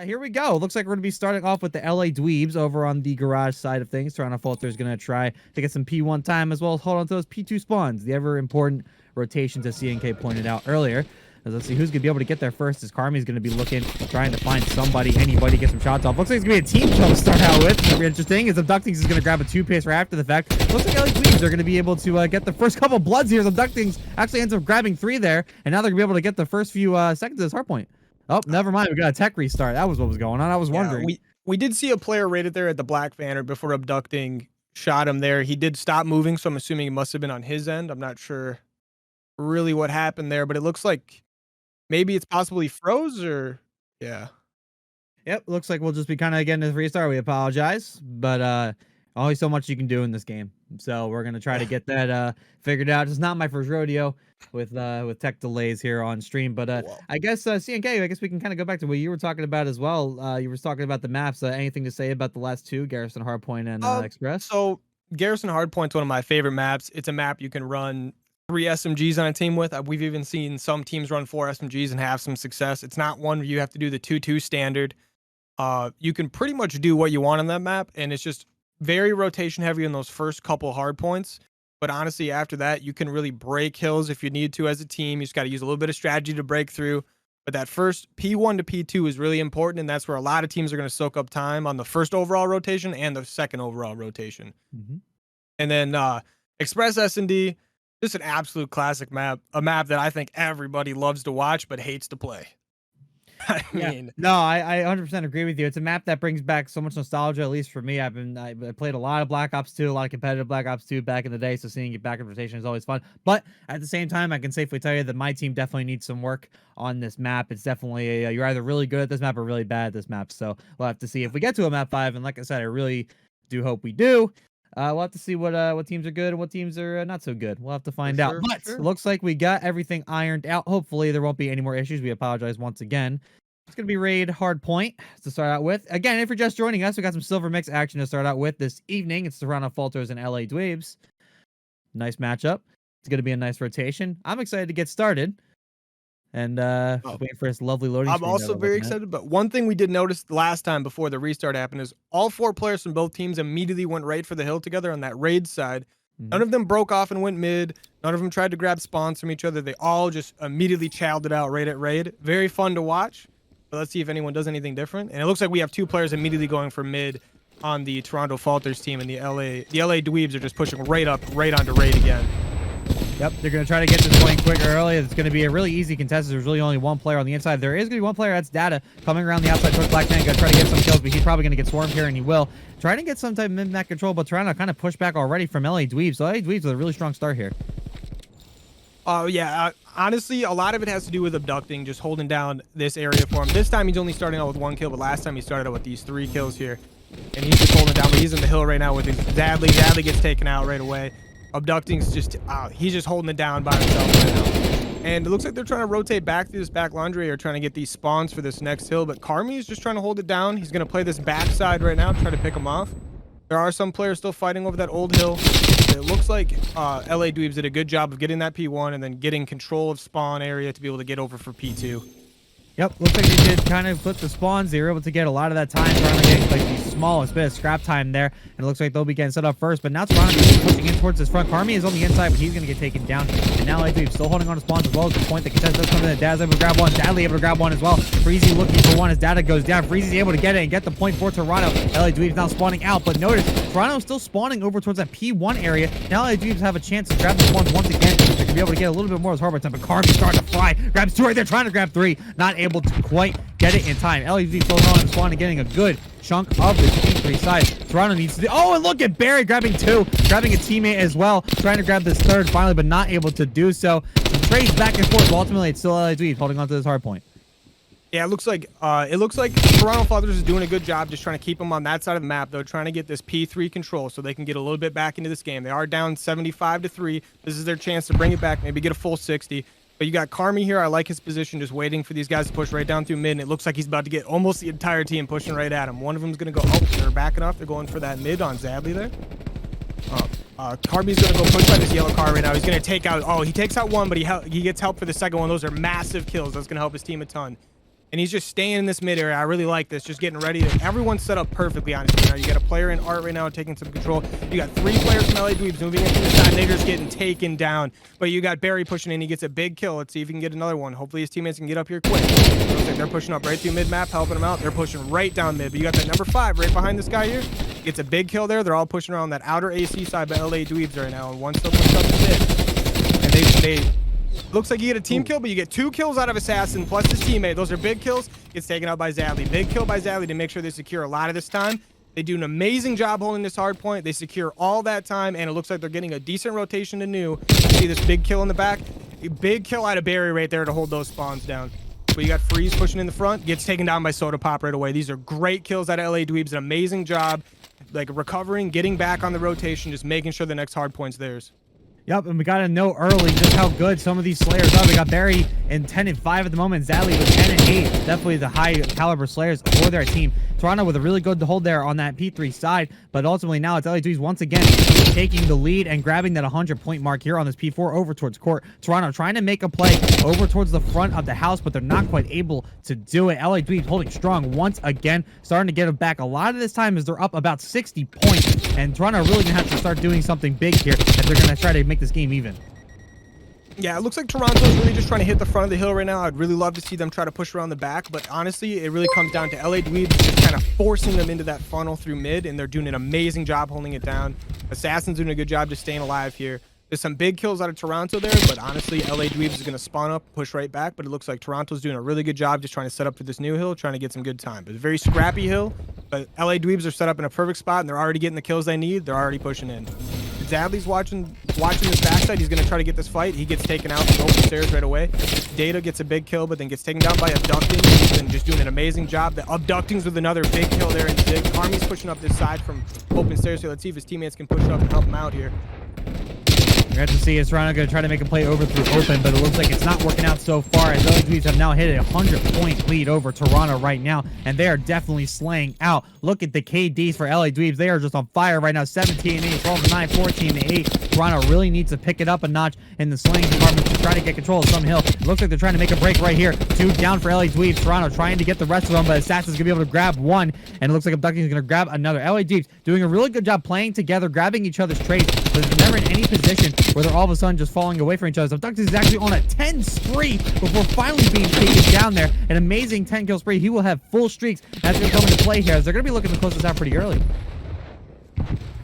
Here we go. Looks like we're going to be starting off with the LA Dweebs over on the garage side of things. Toronto Falters going to try to get some P1 time as well as hold on to those P2 spawns. The ever important rotations as CNK pointed out earlier. Let's see who's going to be able to get there first, as Carmi's going to be looking, trying to find somebody, anybody, get some shots off. Looks like it's going to be a team kill to start out with. It's going to be interesting, as Abductings is going to grab a 2-pace right after the fact. Looks like LA Dweebs are going to be able to get the first couple bloods here, as Abductings actually ends up grabbing 3 there, and now they're going to be able to get the first few seconds of this hardpoint. Oh, never mind. We got a tech restart. That was what was going on. I was wondering. We did see a player rated there at the Black Banner before Abducting shot him there. He did stop moving, so I'm assuming it must have been on his end. I'm not sure really what happened there, but it looks like maybe it's possible he froze or yeah. Yep, looks like we'll just be kind of getting this restart. We apologize, but only so much you can do in this game. So we're gonna try to get that figured out. It's not my first rodeo with tech delays here on stream, but I guess CNK, I guess we can kind of go back to what you were talking about as well. You were talking about the maps. Anything to say about the last two, Garrison Hardpoint and Express? So Garrison Hardpoint's one of my favorite maps. It's a map you can run 3 SMGs on a team with. We've even seen some teams run 4 SMGs and have some success. It's not one where you have to do the 2-2 standard. You can pretty much do what you want on that map, and it's just very rotation heavy in those first couple hard points. But honestly, after that, you can really break hills if you need to as a team. You just got to use a little bit of strategy to break through. But that first P1 to P2 is really important, and that's where a lot of teams are going to soak up time on the first overall rotation and the second overall rotation. And then Express S&D, just an absolute classic map, a map that I think everybody loves to watch but hates to play. I mean, no, I 100% agree with you. It's a map that brings back so much nostalgia, at least for me. I played a lot of Black Ops 2, a lot of competitive Black Ops 2 back in the day, so seeing it back in rotation is always fun. But at the same time, I can safely tell you that my team definitely needs some work on this map. It's definitely you're either really good at this map or really bad at this map. So we'll have to see if we get to a map 5. And like I said, I really do hope we do. We'll have to see what teams are good and what teams are not so good. We'll have to find out. But it looks like we got everything ironed out. Hopefully there won't be any more issues. We apologize once again. It's going to be raid Hardpoint to start out with. Again, if you're just joining us, we got some Silver Mix action to start out with this evening. It's Toronto Falters and LA Dweebs. Nice matchup. It's going to be a nice rotation. I'm excited to get started. And waiting for this lovely loading screen. I'm also very excited. But one thing we did notice last time before the restart happened is all 4 players from both teams immediately went right for the hill together on that raid side. None of them broke off and went mid. None of them tried to grab spawns from each other. They all just immediately chowed it out right at raid. Very fun to watch. But let's see if anyone does anything different. And it looks like we have 2 players immediately going for mid on the Toronto Falters team, and the LA Dweebs are just pushing right up, right onto raid again. Yep, they're going to try to get this point quick early. It's going to be a really easy contest. There's really only 1 player on the inside. There is going to be 1 player, that's Data, coming around the outside towards Black Tank. Going to try to get some kills, but he's probably going to get swarmed here, and he will. Trying to get some type of min-max control, but trying to kind of push back already from LA Dweebs. So LA Dweebs with a really strong start here. Yeah, honestly, a lot of it has to do with Abducting, just holding down this area for him. This time he's only starting out with 1 kill, but last time he started out with these 3 kills here. And he's just holding down, but he's in the hill right now with his Zadley. Zadley gets taken out right away. Abducting's just, he's just holding it down by himself right now. And it looks like they're trying to rotate back through this back laundry or trying to get these spawns for this next hill, but Carmi is just trying to hold it down. He's going to play this backside right now, try to pick him off. There are some players still fighting over that old hill. It looks like LA Dweebs did a good job of getting that P1 and then getting control of spawn area to be able to get over for P2. Yep, looks like they did kind of flip the spawns. They were able to get a lot of that time. Toronto getting like the smallest bit of scrap time there. And it looks like they'll be getting set up first. But now Toronto is pushing in towards this front. Carmi is on the inside, but he's going to get taken down. And now LA Dweebs still holding on to spawns as well as the point. The contest does come in. Dad's able to grab one. Dadley able to grab one as well. Freezy looking for one as Data goes down. Freezy's able to get it and get the point for Toronto. LA Dweebs now spawning out. But notice, Toronto is still spawning over towards that P1 area. Now LA Dweebs have a chance to grab the spawns once again. They're going to be able to get a little bit more as hard time. But Carmi's starting to fly. Grabs 2 right there, trying to grab 3. Not able to quite get it in time. LA Dweebs holding on and spawn and getting a good chunk of the P3 side. Toronto needs to do. Oh, and look at Barry grabbing 2, grabbing a teammate as well, trying to grab this 3rd finally, but not able to do so. Some trades back and forth, but ultimately it's still LA Dweebs holding on to this hard point. Yeah, it looks like Toronto Falters is doing a good job just trying to keep them on that side of the map. They're trying to get this P3 control so they can get a little bit back into this game. They are down 75-3. This is their chance to bring it back, maybe get a full 60. But you got Carmi here. I like his position, just waiting for these guys to push right down through mid. And it looks like he's about to get almost the entire team pushing right at him. One of them's going to go, oh, they're backing off. They're going for that mid on Zadley there. Carmi's going to go push by this yellow car right now. He's going to take out, he takes out 1, but he gets help for the second one. Those are massive kills. That's going to help his team a ton. and he's just staying in this mid area. I really like this, just getting ready. Everyone's set up perfectly, honestly. Now you got a player in Art right now taking some control. You got 3 players from LA Dweebs moving into the side, and they're just getting taken down. But you got Barry pushing in. He gets a big kill. Let's see if he can get another one. Hopefully his teammates can get up here quick. Looks like they're pushing up right through mid map, helping him out. They're pushing right down mid. But you got that number 5 right behind this guy here. Gets a big kill there. They're all pushing around that outer AC side by LA Dweebs right now, and one still pushed up the mid. And they looks like you get a team kill, but you get 2 kills out of Assassin plus his teammate. Those are big kills. Gets taken out by Zadley. Big kill by Zadley to make sure they secure a lot of this time. They do an amazing job holding this hard point. They secure all that time, and it looks like they're getting a decent rotation to new. See this big kill in the back? A big kill out of Barry right there to hold those spawns down. But you got Freeze pushing in the front. Gets taken down by Soda Pop right away. These are great kills out of LA Dweebs. An amazing job, like recovering, getting back on the rotation, just making sure the next hard point's theirs. Yep, and we got to know early just how good some of these Slayers are. We got Barry in 10 and 5 at the moment. Zadley with 10 and 8. Definitely the high caliber Slayers for their team. Toronto with a really good hold there on that P3 side, but ultimately now it's LA Dweebs once again taking the lead and grabbing that 100-point mark here on this P4 over towards court. Toronto trying to make a play over towards the front of the house, but they're not quite able to do it. LA Dweebs holding strong once again, starting to get it back a lot of this time as they're up about 60 points, and Toronto are really going to have to start doing something big here if they're going to try to make this game even. Yeah, it looks like Toronto's really just trying to hit the front of the hill right now. I'd really love to see them try to push around the back, but honestly, it really comes down to LA Dweebs just kind of forcing them into that funnel through mid, and they're doing an amazing job holding it down. Assassin's doing a good job just staying alive here. There's some big kills out of Toronto there, but honestly, LA Dweebs is going to spawn up, push right back, but it looks like Toronto's doing a really good job just trying to set up for this new hill, trying to get some good time. It's a very scrappy hill, but LA Dweebs are set up in a perfect spot, and they're already getting the kills they need. They're already pushing in. Zadley's watching this backside. He's going to try to get this fight. He gets taken out from open stairs right away. Data gets a big kill, but then gets taken down by Abducting. He's been just doing an amazing job. The Abducting's with another big kill there. And Army's pushing up this side from open stairs here. Let's see if his teammates can push up and help him out here. We're going to see is Toronto going to try to make a play over through open, but it looks like it's not working out so far as LA Dweebs have now hit a 100-point lead over Toronto right now, and they are definitely slaying out. Look at the KDs for LA Dweebs. They are just on fire right now. 17 8, 12 9, 14 8. Toronto really needs to pick it up a notch in the slaying department to try to get control of some hill. It looks like they're trying to make a break right here. 2 down for LA Dweebs. Toronto trying to get the rest of them, but Assassin's going to be able to grab one, and it looks like Abducting is going to grab another. LA Dweebs doing a really good job playing together, grabbing each other's trades, but they're never in any position where they're all of a sudden just falling away from each other. So Abducting is actually on a 10 spree before finally being taken down there. An amazing 10 kill spree. He will have full streaks. That's going to come into play here as they're going to be looking to close this out pretty early.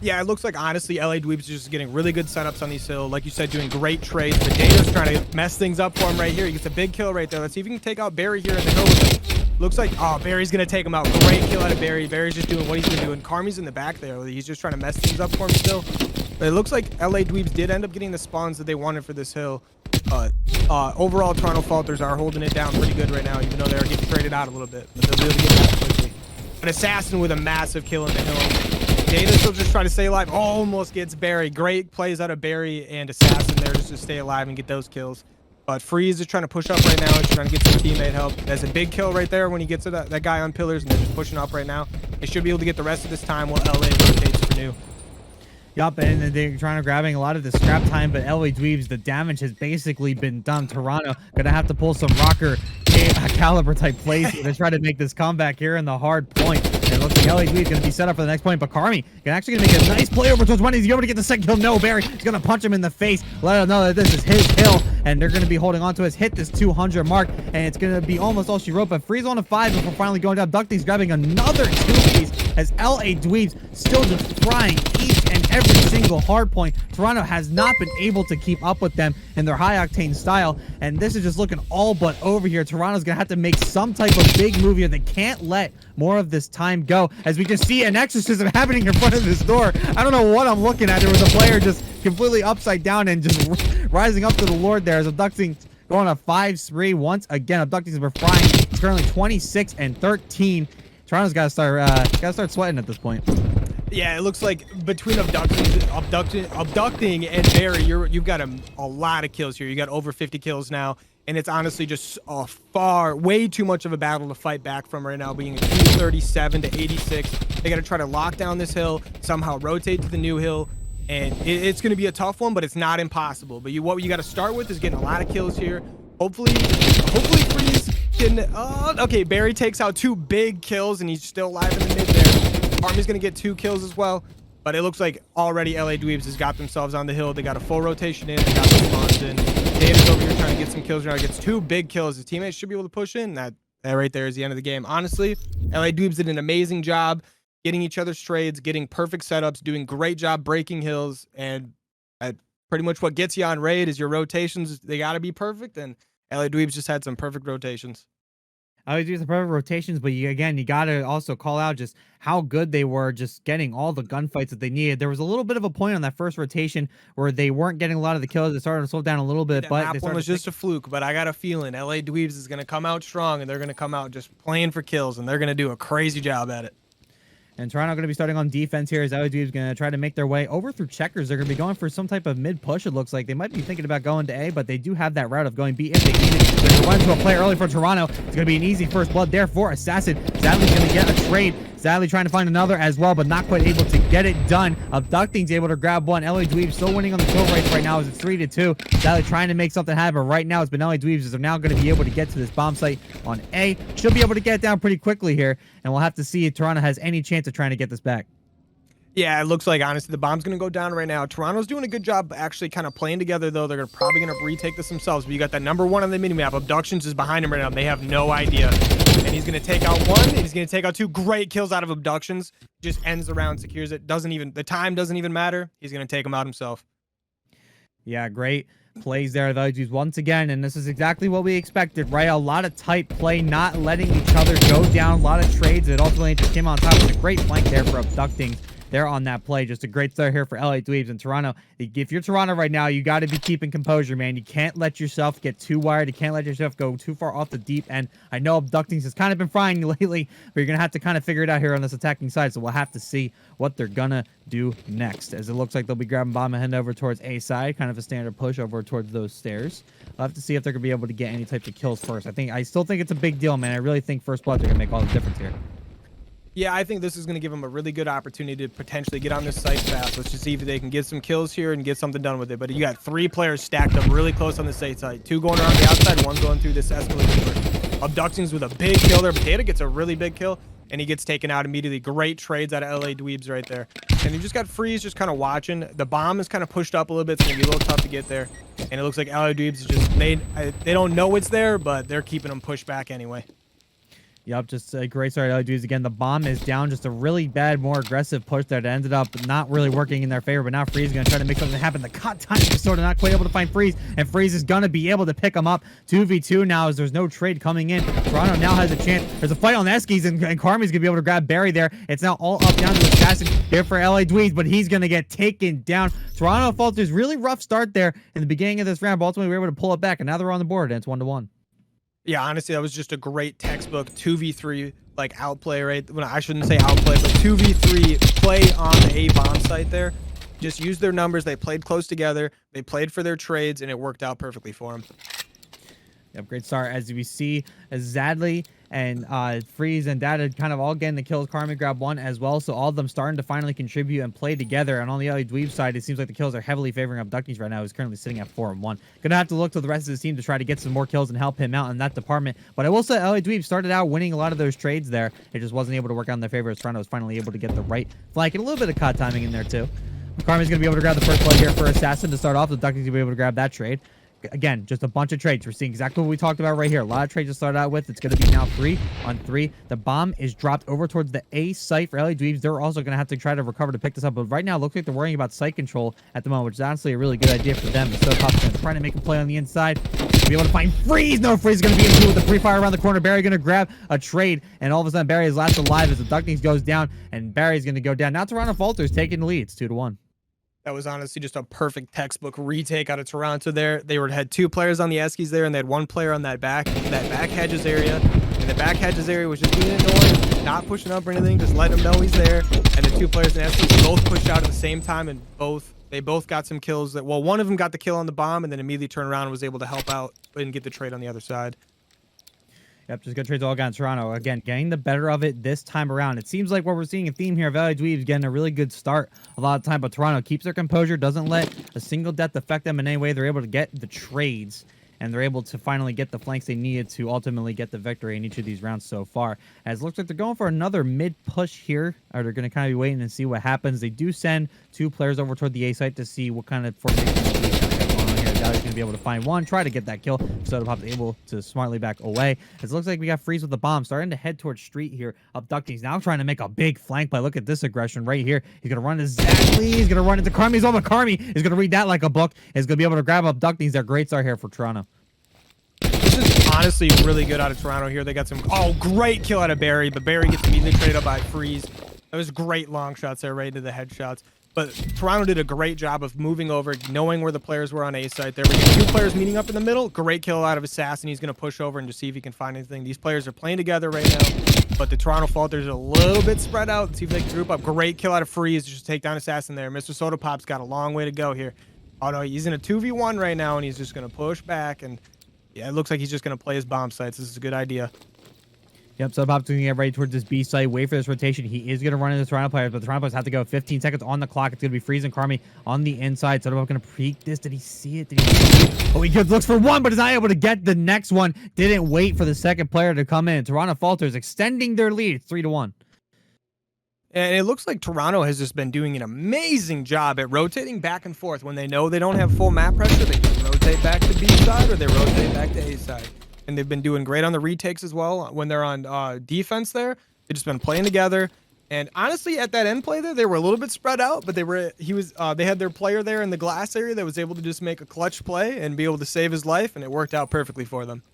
Yeah, it looks like, honestly, LA Dweebs is just getting really good setups on these hill. Like you said, doing great trades. But Data's trying to mess things up for him right here. He gets a big kill right there. Let's see if he can take out Barry here in the hill with him. Looks like, oh, Barry's going to take him out. Great kill out of Barry. Barry's just doing what he's been doing. Carmi's in the back there. He's just trying to mess things up for him still. But it looks like LA Dweebs did end up getting the spawns that they wanted for this hill. Overall, Toronto Falters are holding it down pretty good right now, even though they're getting traded out a little bit. But they'll be able to get back quickly. An Assassin with a massive kill in the hill. Data still just trying to stay alive. Almost gets Barry. Great plays out of Barry and Assassin there just to stay alive and get those kills. But Freeze is trying to push up right now. He's trying to get some teammate help. There's a big kill right there when he gets to that guy on pillars, and they're just pushing up right now. They should be able to get the rest of this time while LA rotates for new. Yup, and they're trying to grabbing a lot of the scrap time, but LA Dweebs, the damage has basically been done. Toronto gonna have to pull some rocker caliber type plays to try to make this comeback here in the hard point. And it looks like LA Dweebs gonna be set up for the next point, but Carmi actually gonna make a nice play over towards one. He's able to get the second kill. No, Barry is gonna punch him in the face, let him know that this is his hill, and they're gonna be holding on to his hit this 200 mark, and it's gonna be almost all she wrote. But Freeze on a 5 before finally going down. Abducting's grabbing another 2-piece as LA Dweebs still just frying each and every single hard point. Toronto has not been able to keep up with them in their high octane style, and this is just looking all but over here. Toronto's gonna have to make some type of big move here. They can't let more of this time go, as we can see an exorcism happening in front of this door. I don't know what I'm looking at. There was a player just completely upside down and just rising up to the Lord there as Abducting going on a 5-3 once again. Abducting's been frying. It's currently 26 and 13. Toronto's got to start sweating at this point. Yeah, it looks like between Abducting and Barry, you've got a lot of kills here. You got over 50 kills now, and it's honestly just way too much of a battle to fight back from right now, being a 237 to 86. They got to try to lock down this hill, somehow rotate to the new hill, and it's going to be a tough one, but it's not impossible. But what you got to start with is getting a lot of kills here. Hopefully Freeze Can okay, Barry takes out 2 big kills and he's still alive in the mid there. Army's gonna get 2 kills as well. But it looks like already LA Dweebs has got themselves on the hill. They got a full rotation in. They got the spawns in. Data's over here trying to get some kills. Now gets 2 big kills. His teammates should be able to push in. That right there is the end of the game. Honestly, LA Dweebs did an amazing job getting each other's trades, getting perfect setups, doing great job breaking hills. And pretty much what gets you on raid is your rotations. They got to be perfect. And LA Dweebs just had some perfect rotations. I would do the perfect rotations, but you got to also call out just how good they were just getting all the gunfights that they needed. There was a little bit of a point on that first rotation where they weren't getting a lot of the kills. It started to slow down a little bit, but that one was just a fluke. But I got a feeling LA Dweebs is going to come out strong, and they're going to come out just playing for kills, and they're going to do a crazy job at it. And Toronto going to be starting on defense here as LA Dweebs going to try to make their way over through checkers. They're going to be going for some type of mid push, it looks like. They might be thinking about going to A, but they do have that route of going B if they need it. They're going to run into a play early for Toronto. It's going to be an easy first blood there for Assassin. Zadley's going to get a trade. Zadley trying to find another as well, but not quite able to get it done. Abducting's able to grab one. LA Dweebs still winning on the kill rates right now as it's 3-2. Zadley trying to make something happen. Right now, it's been LA Dweebs as they're now going to be able to get to this bomb site on A. Should be able to get it down pretty quickly here, and we'll have to see if Toronto has any chance of trying to get this back. Yeah, it looks like, honestly, the bomb's going to go down right now. Toronto's doing a good job actually kind of playing together, though. They're probably going to retake this themselves. But you got that #1 on the minimap. Abductions is behind him right now. They have no idea. And he's going to take out 1, and he's going to take out 2. Great kills out of Abductions. Just ends the round, secures it. The time doesn't even matter. He's going to take him out himself. Yeah, great plays there. Values once again, and this is exactly what we expected, right? A lot of tight play, not letting each other go down. A lot of trades. It ultimately just came on top. It's a great flank there for Abducting. They're on that play. Just a great start here for LA Dweebs and Toronto. If you're Toronto right now, you got to be keeping composure, man. You can't let yourself get too wired. You can't let yourself go too far off the deep end. I know Abducting has kind of been frying you lately, but you're going to have to kind of figure it out here on this attacking side. So we'll have to see what they're going to do next, as it looks like they'll be grabbing bomb and heading over towards A side, kind of a standard push over towards those stairs. We'll have to see if they're going to be able to get any types of kills first. I still think it's a big deal, man. I really think first blood are going to make all the difference here. Yeah, I think this is going to give them a really good opportunity to potentially get on this site fast. Let's just see if they can get some kills here and get something done with it. But you got 3 players stacked up really close on the site. 2 going around the outside, 1 going through this escalator. Abductions with a big kill there. Potato gets a really big kill, and he gets taken out immediately. Great trades out of LA Dweebs right there. And you just got Freeze just kind of watching. The bomb is kind of pushed up a little bit. It's going to be a little tough to get there. And it looks like LA Dweebs is just they don't know it's there, but they're keeping them pushed back anyway. Yep, just a great start. LA Dweebs again. The bomb is down. Just a really bad, more aggressive push that ended up not really working in their favor. But now Freeze is going to try to make something happen. The cut time is sort of not quite able to find Freeze, and Freeze is going to be able to pick him up. 2v2 now as there's no trade coming in. Toronto now has a chance. There's a fight on the Eskies, and Carmi's going to be able to grab Barry there. It's now all up down to Assassin here for LA Dweebs, but he's going to get taken down. Toronto Falters, really rough start there in the beginning of this round, but ultimately we were able to pull it back, and now they're on the board, and it's 1-1. Yeah, honestly, that was just a great textbook 2v3 like outplay, right? Well, I shouldn't say outplay, but 2v3 play on the A bomb site there. Just used their numbers. They played close together. They played for their trades, and it worked out perfectly for them. Yep, great start. As we see, as Zadley and Freeze and Data kind of all getting the kills. Carmi grabbed 1 as well, so all of them starting to finally contribute and play together. And on the LA Dweeb side, it seems like the kills are heavily favoring Abductees right now. He's currently sitting at 4-1. Gonna have to look to the rest of his team to try to get some more kills and help him out in that department. But I will say LA Dweeb started out winning a lot of those trades there. It just wasn't able to work out in their favor as Toronto was finally able to get the right flank and a little bit of COD timing in there too. Carmi's gonna be able to grab the first play here for Assassin to start off. The Abductees gonna be able to grab that trade. Again, just a bunch of trades. We're seeing exactly what we talked about right here. A lot of trades to start out with. It's going to be now 3-on-3. The bomb is dropped over towards the A site for LA Dweebs. They're also going to have to try to recover to pick this up. But right now, it looks like they're worrying about site control at the moment, which is honestly a really good idea for them. So Pop's going to try to make a play on the inside. Be able to find Freeze. No, Freeze is going to be in two with the pre-fire around the corner. Barry going to grab a trade. And all of a sudden, Barry is last alive as the Ducklings goes down. And Barry's going to go down. Now Toronto Falters taking the lead. It's 2-1. That was honestly just a perfect textbook retake out of Toronto there. They had 2 players on the Eskies there, and they had 1 player on that back hedges area. And the back hedges area was just being annoying, not pushing up or anything, just letting them know he's there. And the 2 players in the Eskies both pushed out at the same time, and they both got some kills. Well, one of them got the kill on the bomb, and then immediately turned around and was able to help out and get the trade on the other side. Yep, just good trades all got Toronto. Again, getting the better of it this time around. It seems like what we're seeing a theme here of LA Dweebs getting a really good start a lot of time, but Toronto keeps their composure, doesn't let a single death affect them in any way. They're able to get the trades and they're able to finally get the flanks they needed to ultimately get the victory in each of these rounds so far. As it looks like they're going for another mid push here, or they're going to kind of be waiting and see what happens. They do send 2 players over toward the A site to see what kind of formation He's going to be able to find one, try to get that kill. Sodapop's able to smartly back away. It looks like we got Freeze with the bomb, starting to head towards street here. Abducting. He's now trying to make a big flank play. Look at this aggression right here. He's going to run to Zadley. He's going to run into Carmi. He's over Carmi. He's going to read that like a book. He's going to be able to grab Abducting. They're great start here for Toronto. This is honestly really good out of Toronto here. They got some, great kill out of Barry, but Barry gets immediately traded up by Freeze. That was great long shots there, right into the headshots. But Toronto did a great job of moving over, knowing where the players were on A site. There we get 2 players meeting up in the middle. Great kill out of Assassin. He's going to push over and just see if he can find anything. These players are playing together right now, but the Toronto Falters are a little bit spread out. Let's see if they can group up. Great kill out of Freeze. Just take down Assassin there. Mr. Sodapop's got a long way to go here. Oh, no, he's in a 2v1 right now, and he's just going to push back. And, yeah, it looks like he's just going to play his bomb sites. This is a good idea. Yep, Sodapop's going to get ready towards this B site. Wait for this rotation. He is going to run into the Toronto players, but the Toronto players have to go 15 seconds on the clock. It's going to be Freeze and Carmi on the inside. Sodapop going to peek this. Did he see it? Did he see it? Oh, he looks for one, but is not able to get the next one. Didn't wait for the second player to come in. Toronto Falters extending their lead. It's 3-1. And it looks like Toronto has just been doing an amazing job at rotating back and forth. When they know they don't have full map pressure, they just rotate back to B side or they rotate back to A side. And they've been doing great on the retakes as well. When they're on defense there, they've just been playing together. And honestly, at that end play there, they were a little bit spread out, but they had their player there in the glass area that was able to just make a clutch play and be able to save his life, and it worked out perfectly for them.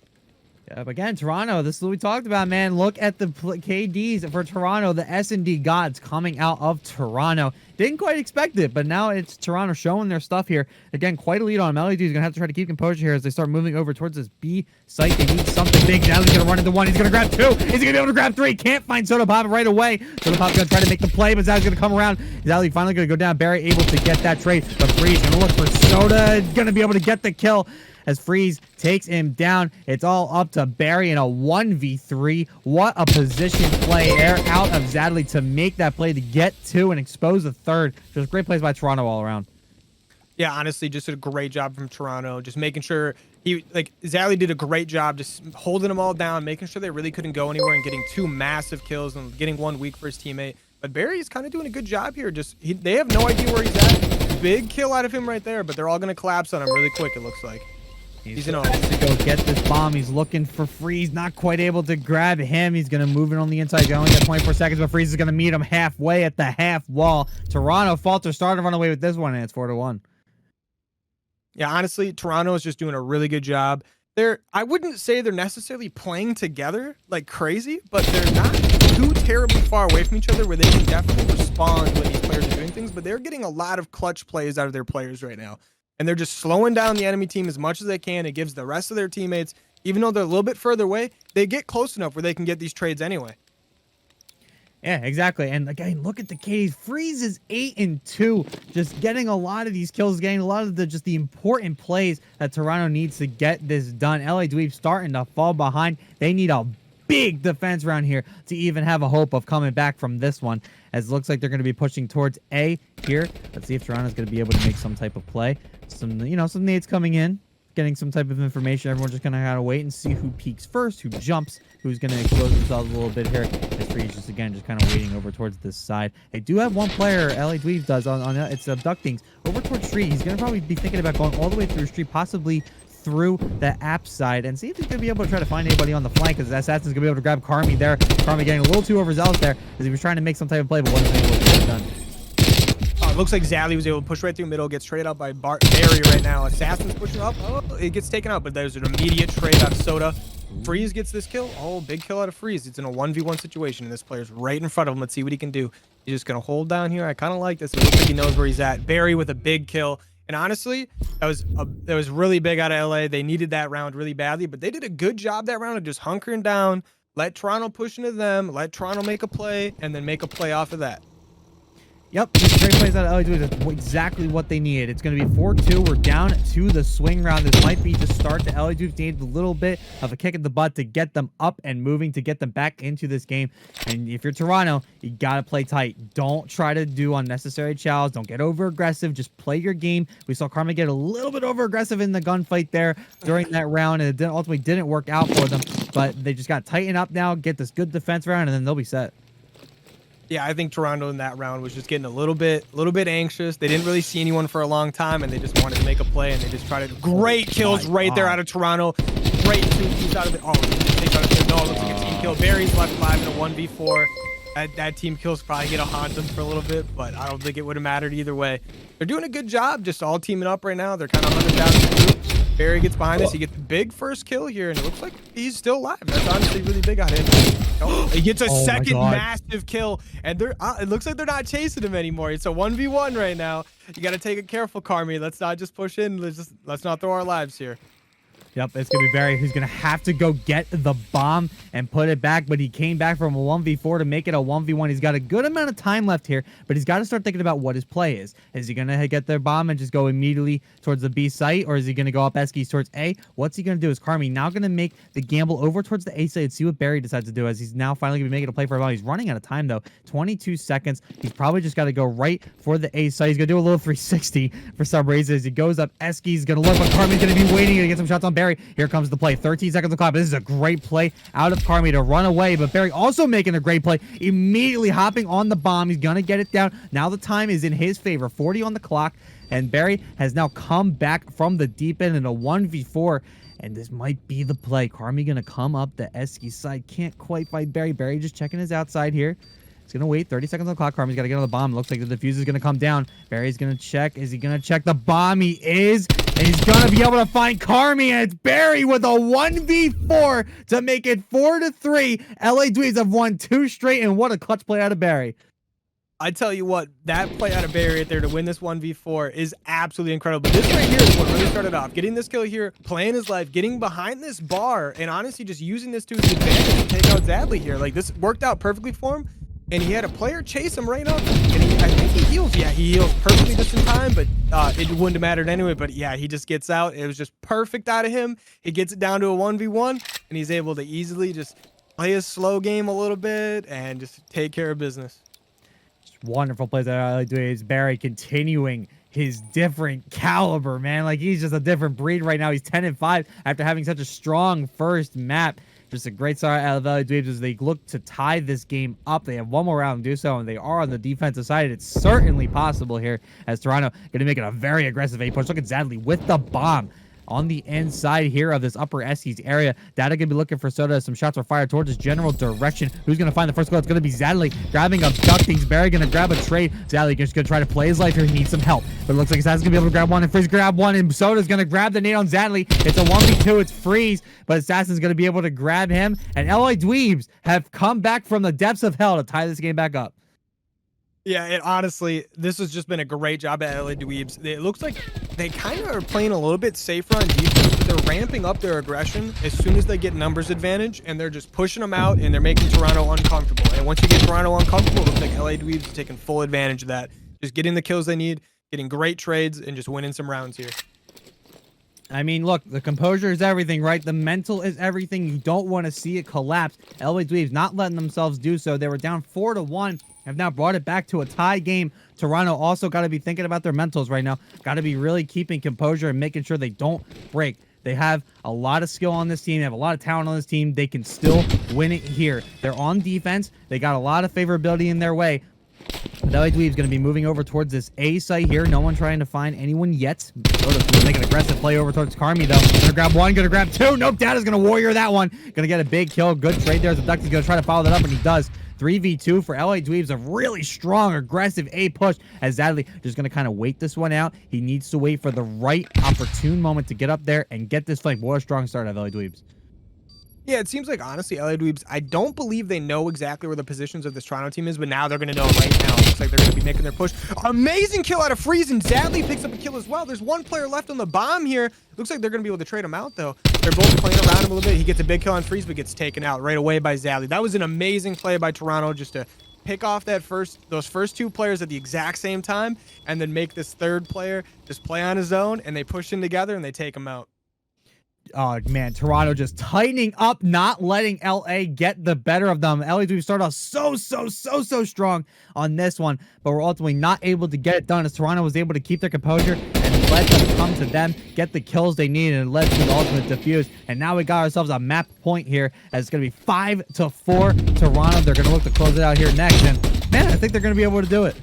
Yeah, but again, Toronto, this is what we talked about, man. Look at the KDs for Toronto, the S&D gods coming out of Toronto. Didn't quite expect it, but now it's Toronto showing their stuff here. Again, quite a lead on him. LED is going to have to try to keep composure here as they start moving over towards this B site. They need something big. Now he's going to run into one. He's going to grab 2. He's going to be able to grab 3. Can't find Sodapop right away. Sodapop's going to try to make the play, but Zally's going to come around. Zally finally going to go down. Barry able to get that trade, but Freeze going to look for Soda. Going to be able to get the kill as Freeze takes him down. It's all up to Barry in a 1v3. What a position play there out of Zadley to make that play to get 2 and expose the third. Just great plays by Toronto all around. Yeah, honestly, just a great job from Toronto. Just making sure Zadley did a great job just holding them all down, making sure they really couldn't go anywhere and getting 2 massive kills and getting 1 weak for his teammate. But Barry is kind of doing a good job here. They have no idea where he's at. Big kill out of him right there, but they're all going to collapse on him really quick, it looks like. He's in to go get this bomb. He's looking for Freeze. Not quite able to grab him. He's going to move it on the inside. He only got 24 seconds, but Freeze is going to meet him halfway at the half wall. Toronto Falter starting to run away with this one, and it's 4-1. Yeah, honestly, Toronto is just doing a really good job. I wouldn't say they're necessarily playing together like crazy, but they're not too terribly far away from each other where they can definitely respond when these players are doing things, but they're getting a lot of clutch plays out of their players right now. And they're just slowing down the enemy team as much as they can. It gives the rest of their teammates, even though they're a little bit further away, they get close enough where they can get these trades anyway. Yeah, exactly. And again, look at the K's. Freeze is 8-2, just getting a lot of these kills, getting a lot of the important plays that Toronto needs to get this done. LA Dweebs starting to fall behind. They need a big defense round here to even have a hope of coming back from this one, as it looks like they're going to be pushing towards A here. Let's see if Toronto's going to be able to make some type of play. Some nades coming in, getting some type of information. Everyone's just going to have to wait and see who peeks first, who jumps, who's going to expose themselves a little bit here. As Freeze just kind of waiting over towards this side. They do have one player, LA Dweebs does, on it's Abducting over towards street. He's going to probably be thinking about going all the way through street, possibly through the app side, and see if he's going to be able to try to find anybody on the flank, because Assassin's going to be able to grab Carmi there. Carmi getting a little too overzealous there as he was trying to make some type of play, but wasn't able to get it done. It looks like Zally was able to push right through middle, gets traded out by Barry right now. Assassin's pushing up. Oh, it gets taken out, but there's an immediate trade out of Soda. Freeze gets this kill. Oh, big kill out of Freeze. It's in a 1v1 situation, and this player's right in front of him. Let's see what he can do. He's just going to hold down here. I kind of like this. It looks like he knows where he's at. Barry with a big kill. And honestly, that was really big out of LA. They needed that round really badly, but they did a good job that round of just hunkering down, let Toronto push into them, let Toronto make a play, and then make a play off of that. Yep, these great plays out of LA Dweebs. That's exactly what they needed. It's going to be 4-2. We're down to the swing round. This might be to start. The LA Dweebs need a little bit of a kick in the butt to get them up and moving, to get them back into this game. And if you're Toronto, you got to play tight. Don't try to do unnecessary chows. Don't get over aggressive. Just play your game. We saw Karma get a little bit over aggressive in the gunfight there during that round, and it ultimately didn't work out for them. But they just got to tighten up now, get this good defense round, and then they'll be set. Yeah, I think Toronto in that round was just getting a little bit anxious. They didn't really see anyone for a long time, and they just wanted to make a play, and they just tried to. Great kills right there out of Toronto. Great 2-2s out of it. Oh, he just takes out a kill. No, it looks like a team kill. Barry's left alive in a 1v4. That team kills probably get to haunt them for a little bit, but I don't think it would have mattered either way. They're doing a good job, just all teaming up right now. They're kind of hunting down the group. Barry gets behind this. He gets the big first kill here, and it looks like he's still alive. That's honestly really big on him. Oh, he gets a second massive kill, and it looks like they're not chasing him anymore. It's a 1v1 right now. You got to take it careful, Carmi. Let's not just push in. Let's not throw our lives here. Yep, it's going to be Barry who's going to have to go get the bomb and put it back, but he came back from a 1v4 to make it a 1v1. He's got a good amount of time left here, but he's got to start thinking about what his play is. Is he going to get their bomb and just go immediately towards the B site, or is he going to go up Eskies towards A? What's he going to do? Is Carmi now going to make the gamble over towards the A site and see what Barry decides to do, as he's now finally going to be making a play for a bomb. He's running out of time, though. 22 seconds. He's probably just got to go right for the A site. He's going to do a little 360 for some reason as he goes up. Eskies going to look, but Carmi's going to be waiting to get some shots on Barry. Here comes the play. 13 seconds of clock. This is a great play out of Carmi to run away, but Barry also making a great play, immediately hopping on the bomb. He's gonna get it down. Now the time is in his favor, 40 on the clock, and Barry has now come back from the deep end in a 1v4, and this might be the play. Carmi gonna come up the Eski side. Can't quite fight Barry. Barry just checking his outside here. He's going to wait 30 seconds on the clock. Carmi's got to get on the bomb. Looks like the defuse is going to come down. Barry's going to check. Is he going to check the bomb? He is. And he's going to be able to find Carmi. And it's Barry with a 1v4 to make it 4-3. LA Dweebs have won 2 straight. And what a clutch play out of Barry. I tell you what, that play out of Barry right there to win this 1v4 is absolutely incredible. But this right here is what really started off. Getting this kill here, playing his life, getting behind this bar, and honestly just using this to his advantage to take out Zadley here. Like, this worked out perfectly for him. And he had a player chase him right up, and I think he heals. Yeah, he heals perfectly just in time, but it wouldn't have mattered anyway. But yeah, he just gets out. It was just perfect out of him. He gets it down to a 1v1, and he's able to easily just play his slow game a little bit and just take care of business. Just wonderful plays that I like doing. Is Barry continuing his different caliber, man. Like, he's just a different breed right now. He's 10-5 after having such a strong first map. Just a great start out of the Dweebs as they look to tie this game up. They have one more round to do so, and they are on the defensive side. It's certainly possible here as Toronto going to make it a very aggressive A push. Look at Zadley with the bomb on the inside here of this upper Eskies area. Data going to be looking for Soda. Some shots were fired towards his general direction. Who's going to find the first goal? It's going to be Zadley grabbing up ductings. Barry going to grab a trade. Zadley just going to try to play his life here. He needs some help. But it looks like Assassin's going to be able to grab one, and Freeze grab one, and Soda's going to grab the nade on Zadley. It's a 1v2. It's Freeze, but Assassin's going to be able to grab him. And LA Dweebs have come back from the depths of hell to tie this game back up. Yeah, it honestly, this has just been a great job at LA Dweebs. It looks like they kind of are playing a little bit safer on defense, but they're ramping up their aggression as soon as they get numbers advantage, and they're just pushing them out, and they're making Toronto uncomfortable. And once you get Toronto uncomfortable, it looks like LA Dweebs is taking full advantage of that. Just getting the kills they need, getting great trades, and just winning some rounds here. I mean, look, the composure is everything, right? The mental is everything. You don't want to see it collapse. LA Dweebs not letting themselves do so. They were down 4-1. Have now brought it back to a tie game. Toronto also got to be thinking about their mentals right now. Got to be really keeping composure and making sure they don't break. They have a lot of skill on this team. They have a lot of talent on this team. They can still win it here. They're on defense. They got a lot of favorability in their way. The LA Dweebs going to be moving over towards this A site here. No one trying to find anyone yet. Soda's going to make an aggressive play over towards Carmi, though. Going to grab one, going to grab two. Nope, Dada's going to warrior that one. Going to get a big kill. Good trade there. Ducty's going to try to follow that up, and he does. 3v2 for LA Dweebs, a really strong, aggressive A push as Zadley just going to kind of wait this one out. He needs to wait for the right opportune moment to get up there and get this flank. What a strong start of LA Dweebs. Yeah, it seems like, honestly, LA Dweebs, I don't believe they know exactly where the positions of this Toronto team is, but now they're going to know right now. It looks like they're going to be making their push. Amazing kill out of Freeze, and Zadley picks up a kill as well. There's one player left on the bomb here. Looks like they're going to be able to trade him out, though. They're both playing around him a little bit. He gets a big kill on Freeze, but gets taken out right away by Zadley. That was an amazing play by Toronto just to pick off those first two players at the exact same time, and then make this third player just play on his own, and they push in together and they take him out. Oh, man, Toronto just tightening up, not letting LA get the better of them. LA do start off so strong on this one, but we're ultimately not able to get it done as Toronto was able to keep their composure and let them come to them, get the kills they need, and it led to the ultimate defuse. And now we got ourselves a map point here as it's going to be 5-4 Toronto. They're going to look to close it out here next, and man, I think they're going to be able to do it.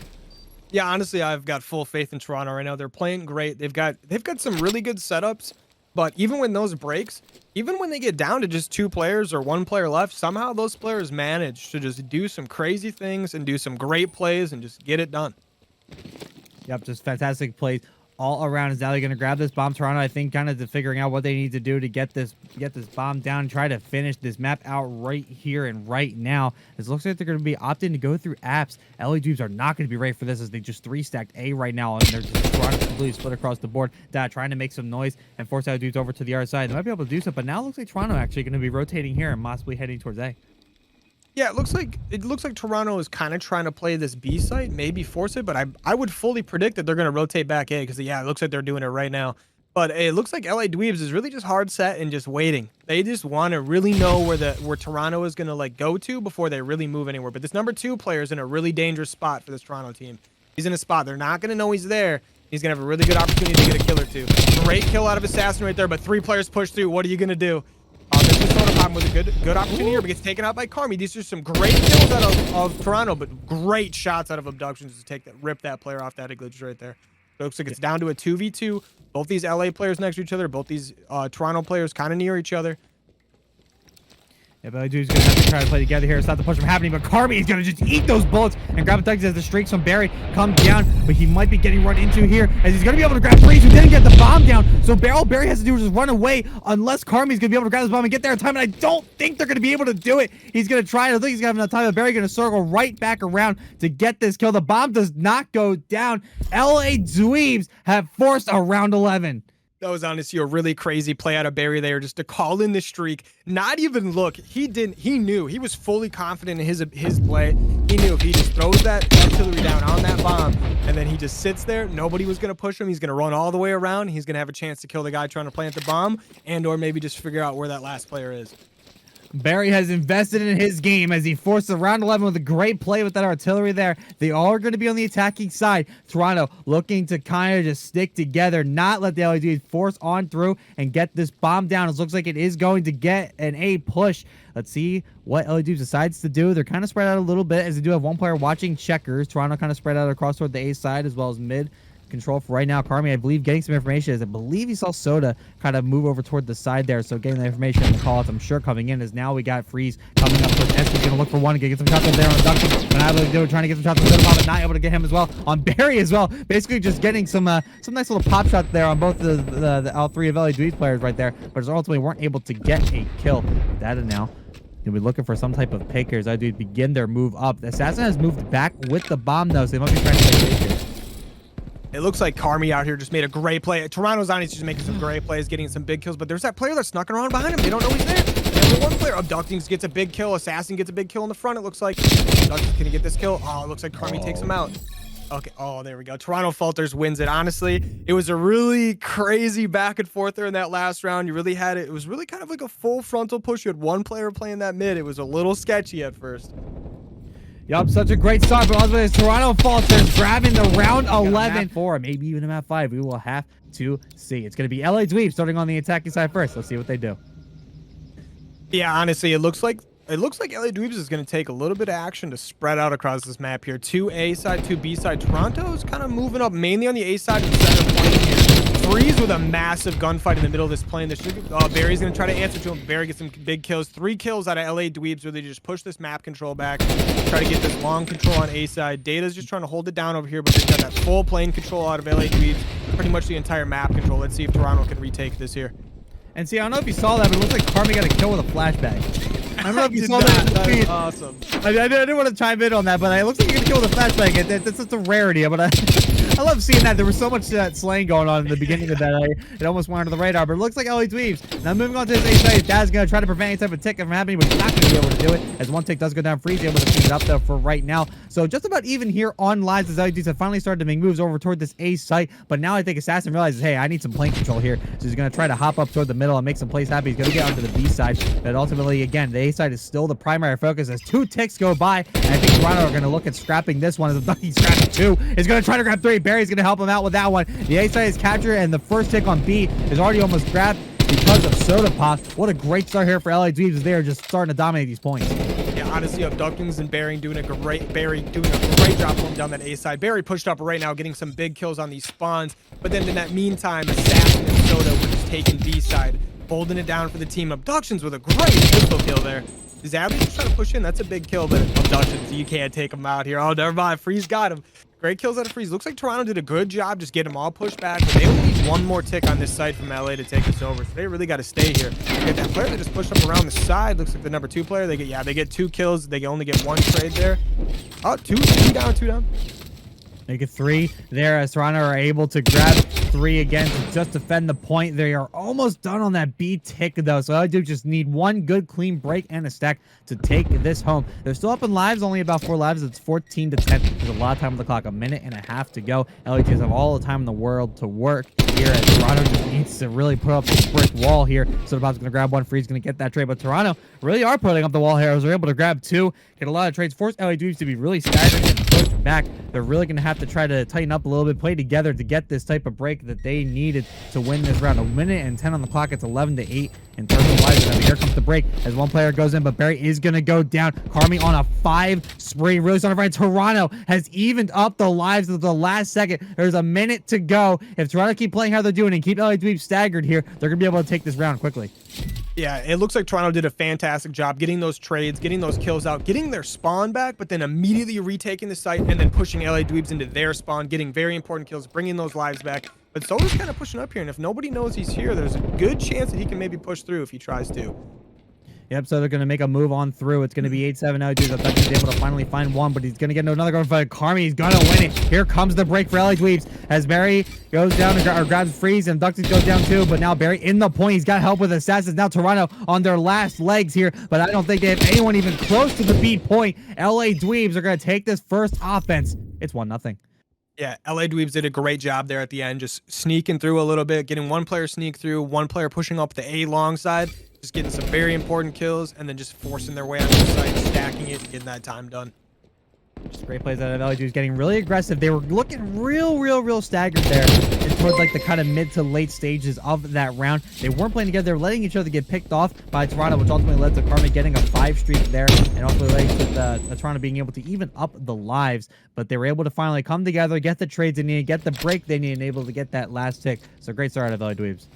Yeah, honestly, I've got full faith in Toronto right now. They're playing great. They've got some really good setups. But even when those breaks, even when they get down to just 2 players or 1 player left, somehow those players manage to just do some crazy things and do some great plays and just get it done. Yep, just fantastic plays all around. Is now they're going to grab this bomb. Toronto, I think, kind of figuring out what they need to do to get this bomb down and try to finish this map out right here and right now. It looks like they're going to be opting to go through apps. LA Dweebs are not going to be ready for this as they just 3-stacked A right now, and they're just trying to completely split across the board, trying to make some noise and force LA Dweebs over to the other side. They might be able to do so, but now it looks like Toronto actually going to be rotating here and possibly heading towards A. Yeah, it looks like Toronto is kind of trying to play this B site, maybe force it, but I would fully predict that they're going to rotate back A because, yeah, it looks like they're doing it right now. But it looks like LA Dweebs is really just hard set and just waiting. They just want to really know where Toronto is going to go to before they really move anywhere. But this number 2 player is in a really dangerous spot for this Toronto team. He's in a spot they're not going to know he's there. He's going to have a really good opportunity to get a kill or 2. Great kill out of Assassin right there, but 3 players push through. What are you going to do? There's just Soda Pop with a good opportunity here, but gets taken out by Carmi. These are some great kills out of Toronto, but great shots out of Abductions to rip that player off that glitch right there. So it looks like it's down to a 2v2. Both these LA players next to each other, both these Toronto players kind of near each other. Yeah, but Dude's going to have to try to play together here. Stop the push from happening, but Carmi is going to just eat those bullets and grab Abductions as the streaks from Barry come down, but he might be getting run into here as he's going to be able to grab Freeze, who didn't get the bomb down. So all Barry has to do is just run away unless Carmi's going to be able to grab this bomb and get there in time, and I don't think they're going to be able to do it. He's going to try. I don't think he's going to have enough time, but Barry's going to circle right back around to get this kill. The bomb does not go down. LA Dweebs have forced a round 11. That was honestly a really crazy play out of Barry there, just to call in the streak. Not even look. He knew. He was fully confident in his play. He knew if he just throws that artillery down on that bomb, and then he just sits there, nobody was going to push him. He's going to run all the way around. He's going to have a chance to kill the guy trying to plant the bomb, and or maybe just figure out where that last player is. Barry has invested in his game as he forced the round 11 with a great play with that artillery there. They all are going to be on the attacking side. Toronto looking to kind of just stick together, not let the LADs force on through and get this bomb down. It looks like it is going to get an A push. Let's see what LA Dweebs decides to do. They're kind of spread out a little bit as they do have 1 player watching checkers. Toronto kind of spread out across toward the A side as well as mid. Control for right now. Carmi, I believe, getting some information as I believe he saw Soda kind of move over toward the side there. So getting the information and the calls, I'm sure, coming in as now we got Freeze coming up towards S. He's going to look for one and get some shots up there on Abduction. But not able to do it, trying to get some shots on Soda Pop, but not able to get him as well. On Barry as well. Basically just getting some nice little pop shots there on both the all 3 of LA Dweebs players right there. But ultimately weren't able to get a kill. That and now they'll be looking for some type of pick here as I do begin their move up. The Assassin has moved back with the bomb though, so they must be trying to play safe here. It looks like Carmi out here just made a great play. Toronto's on, he's just making some great plays, getting some big kills, but there's that player that's snuck around behind him. They don't know he's there. And the 1 player, Abductings gets a big kill. Assassin gets a big kill in the front, it looks like. Abducting's gonna get this kill. Oh, it looks like Carmi takes him out. Okay, oh, there we go. Toronto Falters wins it. Honestly, it was a really crazy back and forth there in that last round. You really had it. It was really kind of like a full frontal push. You had 1 player playing that mid. It was a little sketchy at first. Yup, such a great start, but ultimately it's Toronto Falters grabbing the round 11 4, maybe even a map 5. We will have to see. It's going to be LA Dweebs starting on the attacking side first. Let's see what they do. Yeah, honestly, it looks like LA Dweebs is going to take a little bit of action to spread out across this map here. 2 A side, 2 B side. Toronto is kind of moving up mainly on the A side and center plane here. Freeze with a massive gunfight in the middle of this plane. Barry's going to try to answer to him. Barry gets some big kills. 3 kills out of LA Dweebs where they just push this map control back. Try to get this long control on A side. Data's just trying to hold it down over here, but they've got that full plane control out of LA Dweebs. Pretty much the entire map control. Let's see if Toronto can retake this here. And see, I don't know if you saw that, but it looks like Carmi got a kill with a flashbang. I don't know if you saw that. That's awesome. I didn't want to chime in on that, but it looks like you got a kill with a flashbang. That's just a rarity, but I love seeing that. There was so much slaying going on in the beginning of that. It almost went under the radar, but it looks like LA Dweebs. Now moving on to this A side, Dad's going to try to prevent any type of tick from happening, but he's not going to be able to do it, as one tick does go down. Freeze able to keep it up, though, for right now. So just about even here on lives, as LA Dweebs have finally started to make moves over toward this A site, but now I think Assassin realizes, hey, I need some plane control here, so he's going to try to hop up toward the middle and make some plays happen. He's going to get onto the B side, but ultimately, again, the A side is still the primary focus as 2 ticks go by, and I think Toronto are going to look at scrapping this one, as Abductie's scrapping 2. Is going to try to grab 3. Barry's going to help him out with that one. The A side is captured, and the first tick on B is already almost grabbed because of Soda Pop. What a great start here for LA Dweebs, as they are just starting to dominate these points. Yeah, honestly, Abductings and Barry doing a great job pulling down that A side. Barry pushed up right now, getting some big kills on these spawns. But then in that meantime, Assassin and Soda were just taking B side, holding it down for the team. Abductions with a great pistol kill there. Zabby just trying to push in. That's a big kill, but Abductions, you can't take him out here. Oh, never mind. Freeze got him. Great kills out of Freeze. Looks like Toronto did a good job just getting them all pushed back, but they only need one more tick on this side from LA to take us over, so they really got to stay here. Get that player that just pushed up around the side. Looks like the number 2 player. They get 2 kills. They can only get 1 trade there. Oh, two down. Make it 3 there, as Toronto are able to grab 3 again to just defend the point. They are almost done on that B tick, though, so I do just need 1 good clean break and a stack to take this home. They're still up in lives, only about 4 lives. It's 14 to 10. There's a lot of time on the clock, 1.5 minutes to go. LHs have all the time in the world to work here, as Toronto just needs to really put up this brick wall here. So Bob's going to grab 1. Freeze going to get that trade, but Toronto really are putting up the wall here, as they're able to grab 2, get a lot of trades, force LA Dweebs to be really staggered and push back. They're really going to have to try to tighten up a little bit, play together to get this type of break that they needed to win this round. 1 minute and 10 on the clock. It's 11 to 8 in terms of lives. Now here comes the break as 1 player goes in, but Barry is going to go down. Carmi on a 5 spree, really starting right. Toronto has evened up the lives at the last second. There's 1 minute to go. If Toronto keep playing how they're doing and keep LA Dweebs staggered here, they're going to be able to take this round quickly. Yeah, it looks like Toronto did a fantastic job getting those trades, getting those kills out, getting their spawn back, but then immediately retaking the site and then pushing LA Dweebs into their spawn, getting very important kills, bringing those lives back. But Soda's kind of pushing up here, and if nobody knows he's here, there's a good chance that he can maybe push through if he tries to. Yep, so they're going to make a move on through. It's going to be 8-7 LA Dweebs. I thought he's able to finally find 1, but he's going to get into another going fight. Carmi, he's going to win it. Here comes the break for LA Dweebs as Barry goes down or grabs Freeze, and Abductions goes down too, but now Barry in the point. He's got help with Assassins. Now Toronto on their last legs here, but I don't think they have anyone even close to the beat point. LA Dweebs are going to take this first offense. It's 1-0. Yeah, LA Dweebs did a great job there at the end, just sneaking through a little bit, getting 1 player sneak through, 1 player pushing up the A long side, just getting some very important kills, and then just forcing their way onto the site, stacking it, and getting that time done. Just great plays out of LA Dweebs, getting really aggressive. They were looking real staggered there towards like the kind of mid to late stages of that round. They weren't playing together. They were letting each other get picked off by Toronto, which ultimately led to Carmi getting a 5 streak there, and also led to Toronto being able to even up the lives. But they were able to finally come together, get the trades they needed, get the break they needed, and able to get that last tick. So great start out of LA Dweebs.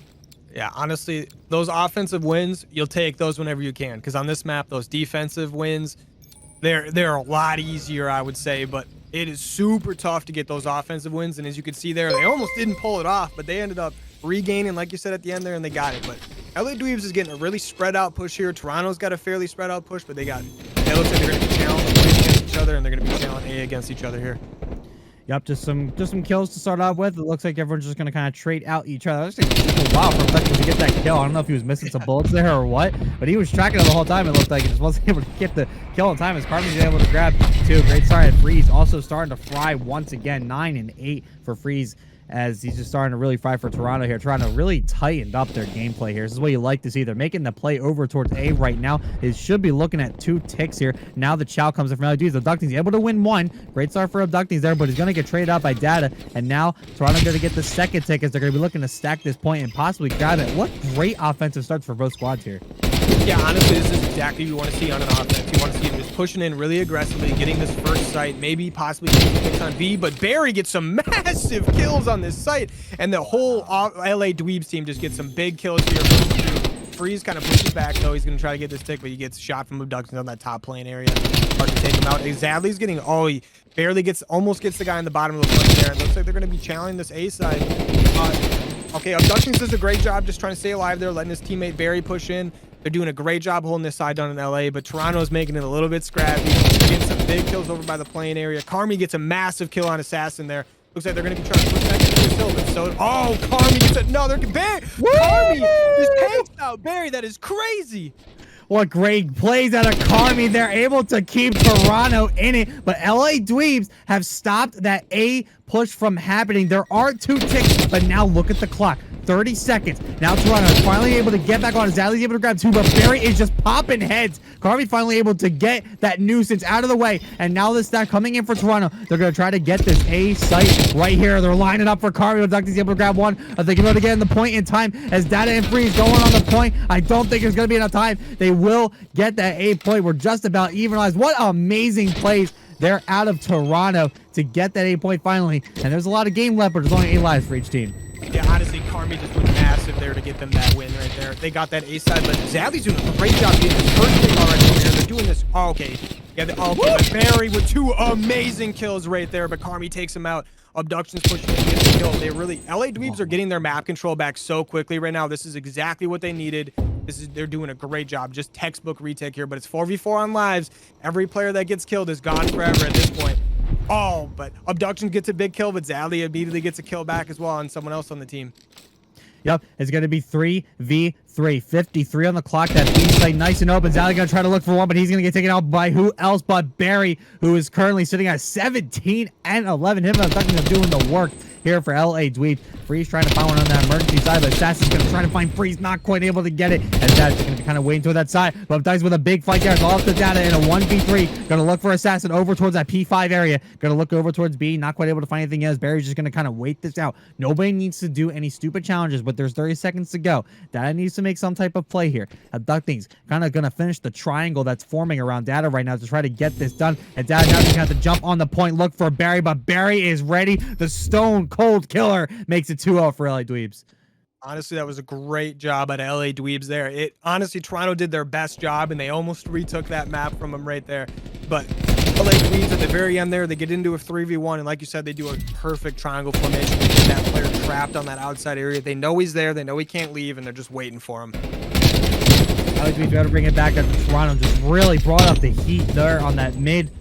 Yeah, honestly, those offensive wins, you'll take those whenever you can, because on this map, those defensive wins, they're a lot easier, I would say, but it is super tough to get those offensive wins. And as you can see there, they almost didn't pull it off, but they ended up regaining, like you said, at the end there, and they got it. But LA Dweebs is getting a really spread out push here. Toronto's got a fairly spread out push, but they looks like they're going to be challenging against each other, and they're going to be challenging A against each other here. Yep, just some kills to start off with. It looks like everyone's just going to kind of trade out each other. It took a while for Abductions to get that kill. I don't know if he was missing some bullets there or what, but he was tracking it the whole time. It looked like he just wasn't able to get the kill in time, as Carmen's able to grab 2. Great start at Freeze. Also starting to fry once again. 9 and 8 for Freeze, as he's just starting to really fry for Toronto here. Toronto really tightened up their gameplay here. This is what you like to see. They're making the play over towards A right now. They should be looking at 2 ticks here. Now the chow comes in from LA Dweebs. Abductings able to win 1. Great start for Abductings there, but he's going to get traded out by Data. And now Toronto's going to get the 2nd tick, as they're going to be looking to stack this point and possibly grab it. What great offensive starts for both squads here. Yeah, honestly, this is exactly what you want to see on an offense. You want to see him just pushing in really aggressively, getting this first site, maybe possibly getting picks on B, but Barry gets some massive kills on this site, and the whole LA Dweebs team just gets some big kills here. Freeze kind of pushes back, though. He's going to try to get this tick, but he gets shot from Abductions on that top plane area. Hard to take him out. Zadley's getting, he barely almost gets the guy in the bottom of the plane there. It looks like they're going to be challenging this A side. Okay, Abductions does a great job just trying to stay alive there, letting his teammate Barry push in. They're doing a great job holding this side down in LA, but Toronto's making it a little bit scrappy. Getting some big kills over by the plane area. Carmi gets a massive kill on Assassin there. Looks like they're going to be trying to push back into this hill, but so... Oh, Carmi gets another... Barry! Carmi just takes out Barry. That is crazy. What great plays out of Carmi. They're able to keep Toronto in it, but LA Dweebs have stopped that A push from happening. There are 2 ticks, but now look at the clock. 30 seconds. Now Toronto is finally able to get back on. Zadley's able to grab 2, but Barry is just popping heads. Carmi finally able to get that nuisance out of the way, and now this stack coming in for Toronto. They're going to try to get this A site right here. They're lining up for Carmi. Ducty's able to grab 1. Are they going to get in the point in time as Data and Freeze going on the point? I don't think there's going to be enough time. They will get that A point. We're just about evenized. What amazing plays. They're out of Toronto to get that 8 point finally. And there's a lot of game left, but there's only 8 lives for each team. Yeah, honestly, Carmi just went massive there to get them that win right there. They got that A side, but Zadley's doing a great job getting his first kill already over here. They're doing this. Oh, okay. Yeah, but Barry with 2 amazing kills right there, but Carmi takes him out. Abduction's pushing in to get the kill. They really, LA Dweebs are getting their map control back so quickly right now. This is exactly what they needed. They're doing a great job. Just textbook retake here, but it's 4v4 on lives. Every player that gets killed is gone forever at this point. Oh, but Abduction gets a big kill, but Zadley immediately gets a kill back as well on someone else on the team. Yep, it's going to be 3v3. 53 on the clock. That B site nice and open. Zadley going to try to look for one, but he's going to get taken out by who else but Barry, who is currently sitting at 17 and 11. Him and Abduction are doing the work here for LA Dweebs. Freeze trying to find one on that emergency side, but Assassin's going to try to find Freeze, not quite able to get it. And that's going to be kind of waiting toward that side. But Abduction's with a big fight there. It's off the Data in a 1v3. Going to look for Assassin over towards that P5 area. Going to look over towards B, not quite able to find anything else. Barry's just going to kind of wait this out. Nobody needs to do any stupid challenges, but there's 30 seconds to go. Data needs to make some type of play here. Abducting's kind of going to finish the triangle that's forming around Data right now to try to get this done. And Data now going to have to jump on the point, look for Barry, but Barry is ready. The stone cold killer makes it 2-0 for LA Dweebs. Honestly, that was a great job at LA Dweebs there. Honestly, Toronto did their best job, and they almost retook that map from them right there. But LA Dweebs at the very end there, they get into a 3v1, and like you said, they do a perfect triangle formation. They get that player trapped on that outside area. They know he's there. They know he can't leave, and they're just waiting for him. LA Dweebs got to bring it back up. Toronto just really brought up the heat there on that mid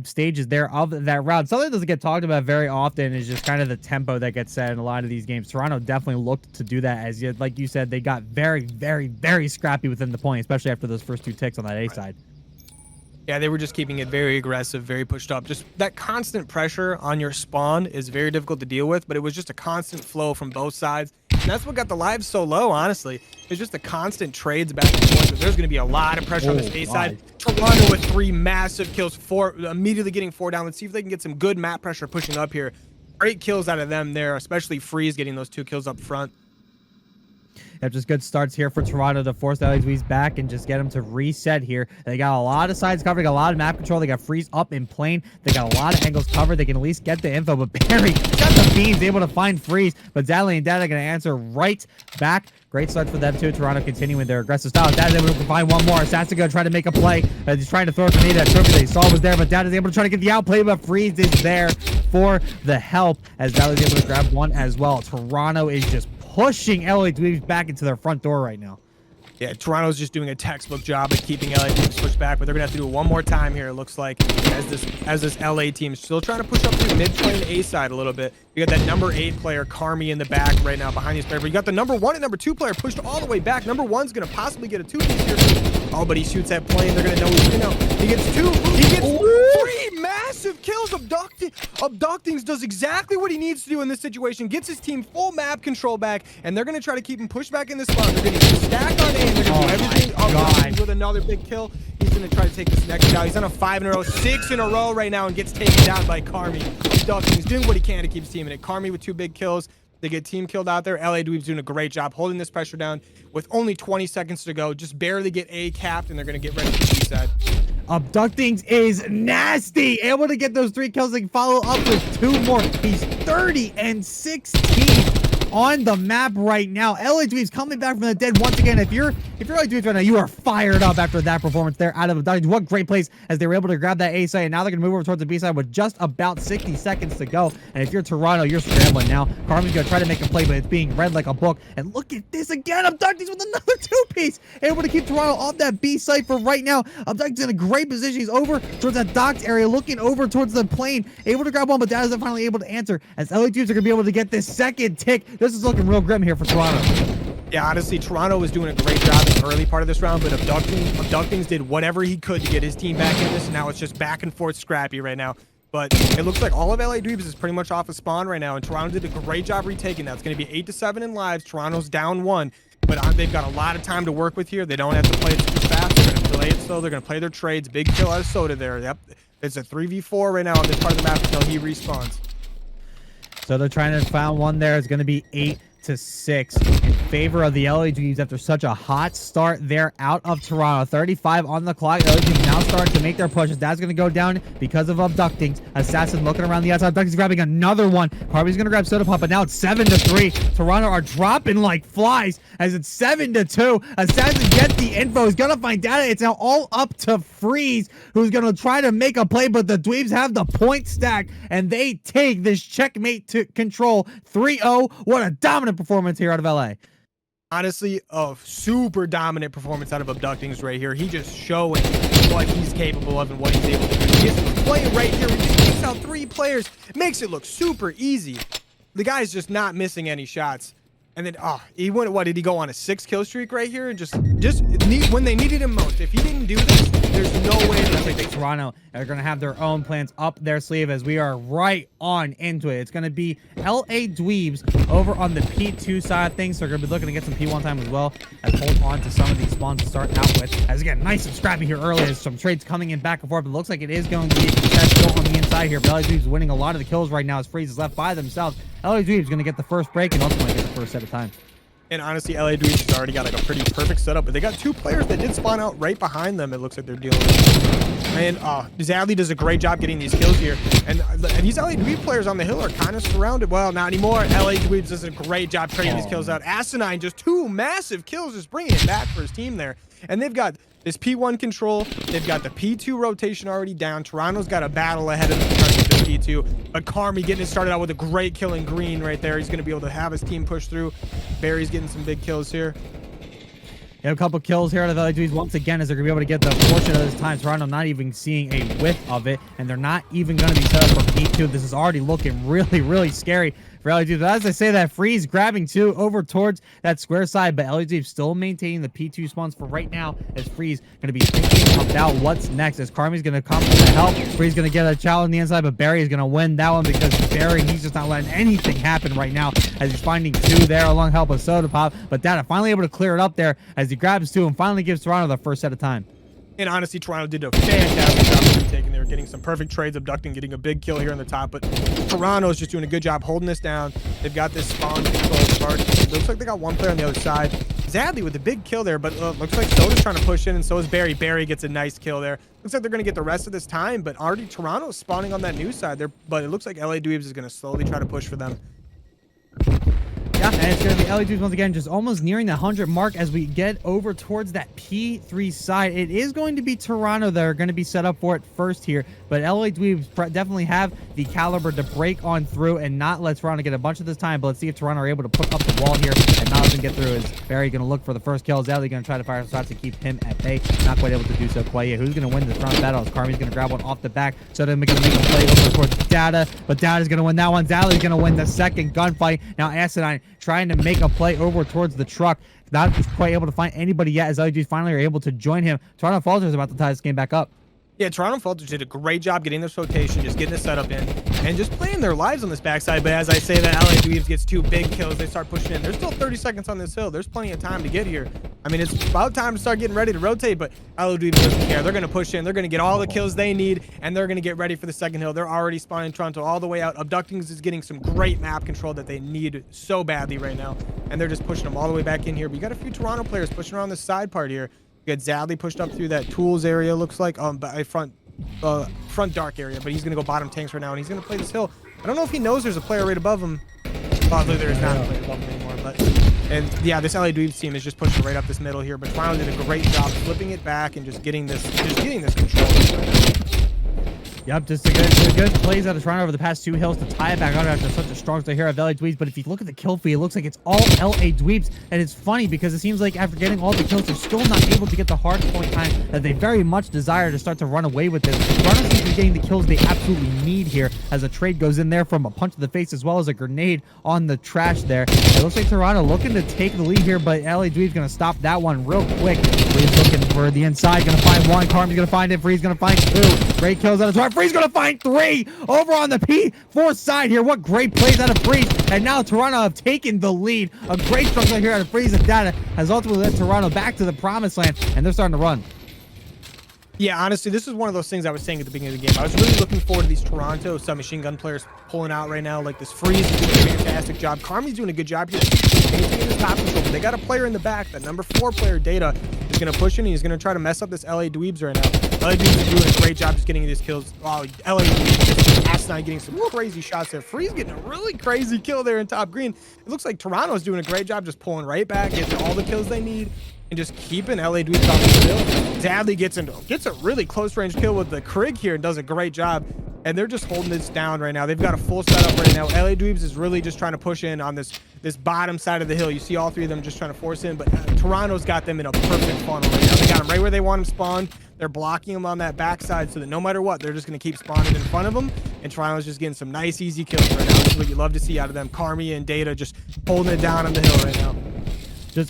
stages there of that round. Something that doesn't get talked about very often is just kind of the tempo that gets set in a lot of these games. Toronto definitely looked to do that, as like you said, they got very, very, very scrappy within the point, especially after those first 2 ticks on that A side. Yeah, they were just keeping it very aggressive, very pushed up. Just that constant pressure on your spawn is very difficult to deal with, but it was just a constant flow from both sides. And that's what got the lives so low, honestly. It's just the constant trades back and forth. There's going to be a lot of pressure on this A side. Toronto with 3 massive kills, 4 immediately getting 4 down. Let's see if they can get some good map pressure pushing up here. Great kills out of them there, especially Freeze getting those 2 kills up front. Yep, just good starts here for Toronto to force the LA Dweebs back and just get them to reset here. They got a lot of sides covered. They got a lot of map control. They got Freeze up in plane. They got a lot of angles covered. They can at least get the info. But Barry got the beams, able to find Freeze. But Zadley and Data are going to answer right back. Great start for them, too. Toronto continuing their aggressive style. Data's able to find one more. Assassin going to try to make a play. He's trying to throw a grenade at Trophy that he saw was there. But Data's able to try to get the outplay. But Freeze is there for the help as Zadley's able to grab one as well. Toronto is just pushing LA Dweebs back into their front door right now. Yeah, Toronto's just doing a textbook job at keeping LA teams pushed back, but they're gonna have to do it one more time here. It looks like as this LA team is still trying to push up to mid lane A side a little bit. You got that number 8 player Carmi in the back right now behind these players. But you got the number 1 and number 2 player pushed all the way back. Number 1's gonna possibly get a 2-piece here. Oh, but he shoots that plane. They're gonna know he's gonna know. He gets 2. He gets 3 massive kills. Abductings does exactly what he needs to do in this situation. Gets his team full map control back, and they're gonna try to keep him pushed back in this spot. They're gonna stack on A. They're gonna do everything. Abductions with another big kill. He's gonna try to take this next down. He's on a 5 in a row, 6 in a row right now, and gets taken down by Carmi. Abducting's doing what he can to keep his team in it. Carmi with 2 big kills. They get team killed out there. LA Dweebs doing a great job holding this pressure down with only 20 seconds to go. Just barely get A capped, and they're gonna get ready for the B side. Abductings is nasty. Able to get those 3 kills and follow up with 2 more. He's 30 and 16. on the map right now. LA Dweebs coming back from the dead once again. If you're LA Dweebs right now, you are fired up after that performance there out of Abductings. What great plays as they were able to grab that A side, and now they're going to move over towards the B side with just about 60 seconds to go. And if you're Toronto, you're scrambling now. Carmen's going to try to make a play, but it's being read like a book. And look at this again. Abductings with another two-piece. Able to keep Toronto off that B site for right now. Abductings in a great position. He's over towards that docked area, looking over towards the plane. Able to grab one, but that isn't finally able to answer. As LA Dweebs are going to be able to get this second tick. This is looking real grim here for Toronto. Yeah, honestly, Toronto was doing a great job in the early part of this round, but Abductings did whatever he could to get his team back in this, and now it's just back and forth scrappy right now. But it looks like all of LA Dweebs is pretty much off of spawn right now, and Toronto did a great job retaking that. It's going to be 8-7 in lives. Toronto's down 1, but they've got a lot of time to work with here. They don't have to play it too fast. They're going to play it slow. They're going to play their trades. Big kill out of Soda there. Yep, it's a 3v4 right now on this part of the map until he respawns. So they're trying to find one there. It's going to be 8-6 in favor of the LA Dweebs after such a hot start there out of Toronto. 35 on the clock. LA Dweebs now starting to make their pushes. That's going to go down because of Abductings. Assassin looking around the outside. Abductings grabbing another one. Harvey's going to grab Soda Pop, but now it's 7-3. Toronto are dropping like flies as it's 7-2. Assassin gets the info. He's going to find data. It's now all up to Freeze, who's going to try to make a play, but the Dweebs have the point stack, and they take this checkmate to control 3-0. What a dominant performance here out of LA. Honestly, a super dominant performance out of Abductings right here. He just showing what he's capable of and what he's able to do. He gets a play right here. He just takes out 3 players. Makes it look super easy. The guy's just not missing any shots. And then, he went, what, did he go on a 6-kill streak right here? And just when they needed him most. If he didn't do this, there's no way that they think Toronto are going to have their own plans up their sleeve as we are right on into it. It's going to be LA Dweebs over on the P2 side of things. So they're going to be looking to get some P1 time as well as hold on to some of these spawns to start out with. As again, nice and scrappy here early as some trades coming in back and forth. But it looks like it is going to be a contest on the inside here. But LA Dweebs winning a lot of the kills right now as Freeze is left by themselves. LA Dweebs going to get the first break and ultimately get the first set of time. And honestly, LA Dweebs has already got like a pretty perfect setup, but they got 2 players that did spawn out right behind them. It looks like they're dealing with. And Zadley does a great job getting these kills here. And these LA Dweebs players on the hill are kind of surrounded. Well, not anymore. LA Dweebs does a great job trading these kills out. Asinine, just 2 massive kills, just bringing it back for his team there. And they've got this P1 control. They've got the P2 rotation already down. Toronto's got a battle ahead of them trying to get the P2. But Carmi getting it started out with a great kill in green right there. He's going to be able to have his team push through. Barry's getting some big kills here. You have a couple kills here out of the LA once again as they're going to be able to get the portion of this time. Toronto not even seeing a whiff of it, and they're not even going to be set up for P2. This is already looking really, really scary for LA Dweebs. As I say that, Freeze grabbing 2 over towards that square side, but LA Dweebs still maintaining the P2 spawns for right now as Freeze going to be thinking about what's next as Carmi's going to come to help. Freeze going to get a challenge on the inside, but Barry is going to win that one because Barry, he's just not letting anything happen right now as he's finding 2 there along help with Soda Pop, but Data finally able to clear it up there as he grabs 2 and finally gives Toronto the first set of time. And honestly, Toronto did a fantastic job of taking. They were getting some perfect trades, Abducting, getting a big kill here on the top. But Toronto is just doing a good job holding this down. They've got this spawn control start. It looks like they got 1 player on the other side. Zadley with a big kill there, but looks like Soda's trying to push in, and so is Barry. Barry gets a nice kill there. Looks like they're going to get the rest of this time, but already Toronto's spawning on that new side there. But it looks like LA Dweebs is going to slowly try to push for them. Yeah, and it's going to be LA Dweebs once again, just almost nearing the 100 mark as we get over towards that P3 side. It is going to be Toronto that are going to be set up for it first here, but LA Dweebs definitely have the caliber to break on through and not let Toronto get a bunch of this time. But let's see if Toronto are able to put up the wall here and not let them get through. Is Barry going to look for the first kill? Is LA going to try to fire shots to keep him at bay? Not quite able to do so quite yet. Who's going to win this round battle? Is Carmi's going to grab one off the back, so they're going to make a play over towards Data, but Data's going to win that one. Zadley's going to win the second gunfight. Now Asinine trying to make a play over towards the truck. Not quite able to find anybody yet as LG finally are able to join him. Toronto Falters about to tie this game back up. Yeah, Toronto Falters did a great job getting this rotation, just getting the setup in, and just playing their lives on this backside. But as I say that, LA Dweebs gets 2 big kills. They start pushing in. There's still 30 seconds on this hill. There's plenty of time to get here. I mean, it's about time to start getting ready to rotate, but LA Dweebs doesn't care. They're going to push in. They're going to get all the kills they need, and they're going to get ready for the second hill. They're already spawning Toronto all the way out. Abductings is getting some great map control that they need so badly right now, and they're just pushing them all the way back in here. But you got a few Toronto players pushing around the side part here. You got Zadley pushed up through that tools area, looks like, by front dark area, but he's going to go bottom tanks right now, and he's going to play this hill. I don't know if he knows there's a player right above him. Oh, look, there's not a player above him anymore. But and yeah, this LA Dweebs team is just pushing right up this middle here. But Toronto did a great job flipping it back and just getting this control. Yep, just a good plays out of Toronto over the past 2 hills to tie it back out after such a strong start here of LA Dweebs. But if you look at the kill feed, it looks like it's all LA Dweebs. And it's funny because it seems like after getting all the kills, they're still not able to get the hard point time that they very much desire to start to run away with this. Toronto seems to be getting the kills they absolutely need here as a trade goes in there from a punch to the face as well as a grenade on the trash there. It looks like Toronto looking to take the lead here, but LA Dweebs going to stop that one real quick. Freeze looking for the inside, going to find one. Carmen's going to find it. Freeze going to find 2. Great kills out of Toronto. Freeze going to find 3 over on the P4 side here. What great plays out of Freeze. And now Toronto have taken the lead. A great struggle here out of Freeze, and Data has ultimately led Toronto back to the promised land, and they're starting to run. Yeah, honestly, this is one of those things I was saying at the beginning of the game. I was really looking forward to these Toronto submachine gun players pulling out right now. Like this Freeze is doing a fantastic job. Carmi's doing a good job here. Maintaining his top control, but they got a player in the back. That number 4 player, Data, is going to push in. And he's going to try to mess up this LA Dweebs right now. LA Dweebs is doing a great job just getting these kills. Oh, LA Dweebs, Asinine getting some crazy shots there. Freeze getting a really crazy kill there in top green. It looks like Toronto's doing a great job just pulling right back, getting all the kills they need, and just keeping LA Dweebs off the field. Zadley gets a really close range kill with the Krig here and does a great job. And they're just holding this down right now. They've got a full setup right now. LA Dweebs is really just trying to push in on this bottom side of the hill. You see all 3 of them just trying to force in, but Toronto's got them in a perfect funnel right now. They got them right where they want them spawned. They're blocking them on that backside so that no matter what, they're just going to keep spawning in front of them. And Toronto's just getting some nice, easy kills right now. This is what you love to see out of them. Carmi and Data just holding it down on the hill right now.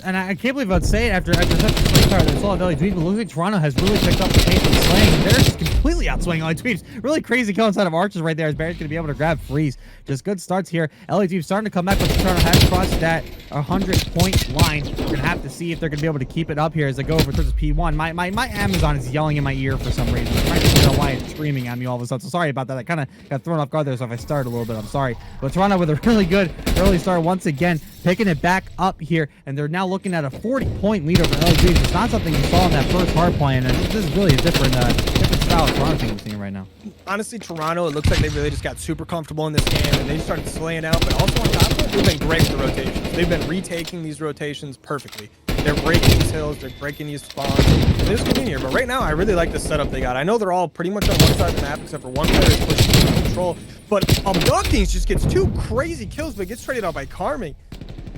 And I can't believe I'd say it after such a swing card that saw LA Dweebs, but it looks like Toronto has really picked up the pace of slaying. They're just completely outswinging LA Dweebs. Really crazy kill inside of Arches right there as Barry's going to be able to grab Freeze. Just good starts here. LA Dweebs starting to come back, but Toronto has crossed that 100-point line. We're going to have to see if they're going to be able to keep it up here as they go over towards P1. My Amazon is yelling in my ear for some reason. I'm trying to figure out why it's screaming at me all of a sudden. So sorry about that. I kind of got thrown off guard there, so if I started a little bit, I'm sorry. But Toronto with a really good early start once again, picking it back up here, and they're now looking at a 40-point lead over LA Dweebs. It's not something you saw in that first hard play, and this is really a different style of Toronto team we're seeing right now. Honestly, Toronto, it looks like they really just got super comfortable in this game, and they just started slaying out, but also on top of it, they've been great with the rotations. They've been retaking these rotations perfectly. They're breaking these hills, they're breaking these spawns. They just continue here, but right now, I really like the setup they got. I know they're all pretty much on one side of the map, except for one player is pushing control, but Abductings just gets 2 crazy kills, but gets traded out by Carmi.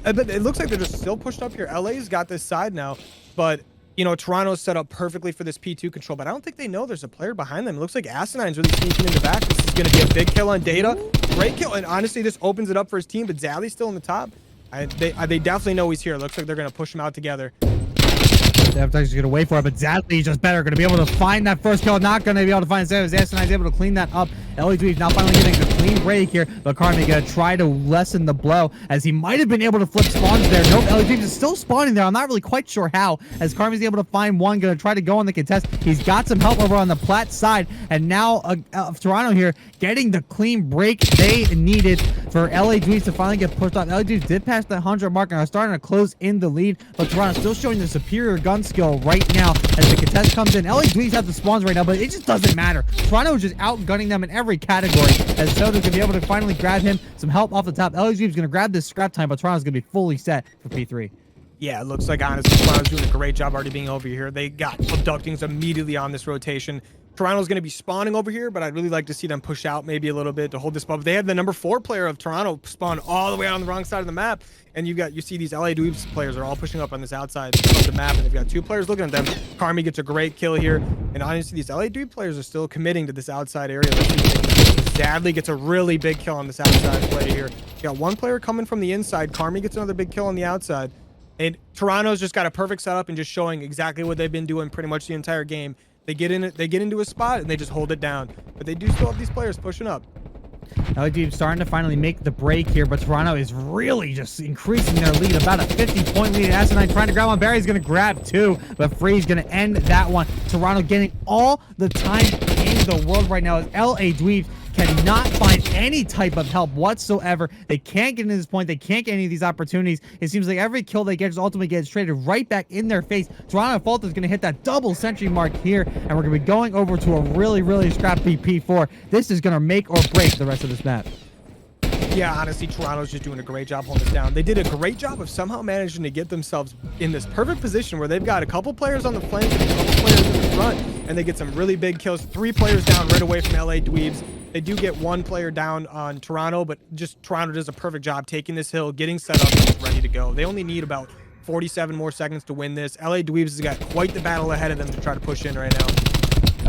But it looks like they're just still pushed up here. LA's got this side now, but you know, Toronto's set up perfectly for this P2 control, but I don't think they know there's a player behind them. It looks like Asinine's really sneaking in the back. This is going to be a big kill on Data. Great kill, and honestly, this opens it up for his team, but Zadley's still in the top. They definitely know he's here. It looks like they're going to push him out together. Devtech's going to wait for it, but Zadley's just better. Going to be able to find that first kill. Not going to be able to find it. Asinine's able to clean that up. LA Dweebs now finally getting a clean break here, but Carmi going to try to lessen the blow as he might have been able to flip spawns there. Nope, LA Dweebs is still spawning there. I'm not really quite sure how, as Carmi's able to find one. Going to try to go on the contest. He's got some help over on the Platt side, and now Toronto here getting the clean break they needed for LA Dweebs to finally get pushed off. LA Dweebs did pass the 100 mark and are starting to close in the lead, but Toronto still showing the superior gun skill right now as the contest comes in. LA Dweebs have the spawns right now, but it just doesn't matter. Toronto is just outgunning them in every category, as Soda's going to be able to finally grab him some help off the top. LA Dweebs going to grab this scrap time, but Toronto's going to be fully set for P3. Yeah, it looks like, honestly, Toronto's doing a great job already being over here. They got Abductings immediately on this rotation. Toronto's going to be spawning over here, but I'd really like to see them push out maybe a little bit to hold this bubble. They have the number 4 player of Toronto spawn all the way on the wrong side of the map, and you see these LA Dweebs players are all pushing up on this outside of the map, and they've got 2 players looking at them. Carmi gets a great kill here, and honestly, these LA Dweeb players are still committing to this outside area. Zadley gets a really big kill on this outside play here. You got 1 player coming from the inside. Carmi gets another big kill on the outside. And Toronto's just got a perfect setup and just showing exactly what they've been doing pretty much the entire game. They get into a spot and they just hold it down. But they do still have these players pushing up. LA Dweebs starting to finally make the break here, but Toronto is really just increasing their lead. About a 50-point lead. Asinine trying to grab one. Barry's going to grab 2, but Free's going to end that one. Toronto getting all the time in the world right now as LA Dweebs cannot find any type of help whatsoever. They can't get into this point. They can't get any of these opportunities. It seems like every kill they get just ultimately gets traded right back in their face. Toronto Falters is going to hit that double century mark here, and we're going to be going over to a really, really scrappy P4. This is going to make or break the rest of this map. Yeah, honestly, Toronto's just doing a great job holding us down. They did a great job of somehow managing to get themselves in this perfect position where they've got a couple players on the flank and a couple players in the front, and they get some really big kills. 3 players down right away from LA Dweebs. They do get 1 player down on Toronto, but just Toronto does a perfect job taking this hill, getting set up, and just ready to go. They only need about 47 more seconds to win this. LA Dweebs has got quite the battle ahead of them to try to push in right now.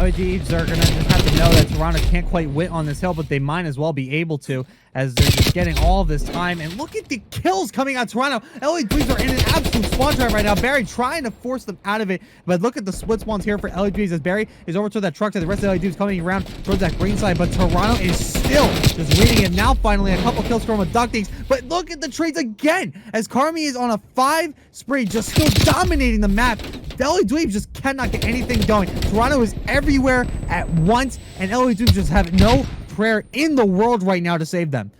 Dweebs are going to just have to know that Toronto can't quite win on this hill, but they might as well be able to, as they're just getting all of this time. And look at the kills coming out of Toronto. LA Dweebs are in an absolute spawn trap right now. Barry trying to force them out of it, but look at the split spawns here for LA Dweebs as Barry is over to that truck, to the rest of the LA Dweebs coming around towards that green side, but Toronto is still just leading it. Now finally a couple kills from Abductings, but look at the trades again as Carmi is on a 5 spree, just still dominating the map. The LA Dweebs just cannot get anything going. Toronto is everywhere at once, and LA Dweebs just have no prayer in the world right now to save them.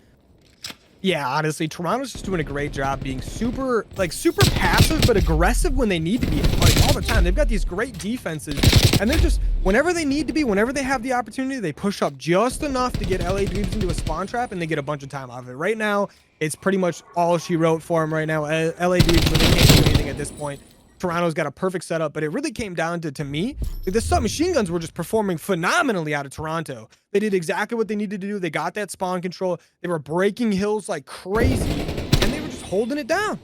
Yeah, honestly, Toronto's just doing a great job being super passive but aggressive when they need to be, like, all the time. They've got these great defenses, and they're just, whenever they need to be, whenever they have the opportunity, they push up just enough to get LA Dweebs into a spawn trap, and they get a bunch of time out of it. Right now, it's pretty much all she wrote for them right now. LA Dweebs really can't do anything at this point. Toronto's got a perfect setup, but it really came down to me, the submachine guns were just performing phenomenally out of Toronto. They did exactly what they needed to do. They got that spawn control. They were breaking hills like crazy, and they were just holding it down.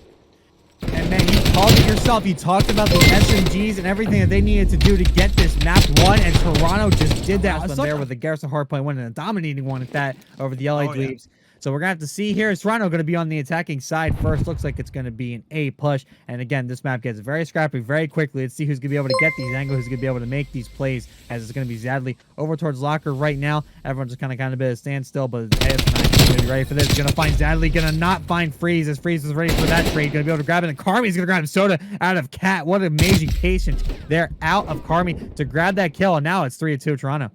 And man, you called it yourself. You talked about the SMGs and everything that they needed to do to get this map won, and Toronto just did that one there with the Garrison Hardpoint winning, a dominating one at that over the LA Dweebs. Yeah. So we're going to have to see here. Is Toronto going to be on the attacking side first? Looks like it's going to be an A push. And again, this map gets very scrappy very quickly. Let's see who's going to be able to get these angles, who's going to be able to make these plays, as it's going to be Zadley over towards Locker right now. Everyone's just kind of a bit of standstill, but AS9 is going to be ready for this. Going to find Zadley, going to not find Freeze, as Freeze is ready for that trade. Going to be able to grab it, and Carmi's going to grab Soda out of Cat. What amazing patience there out of Carmi to grab that kill. And now it's 3-2 Toronto.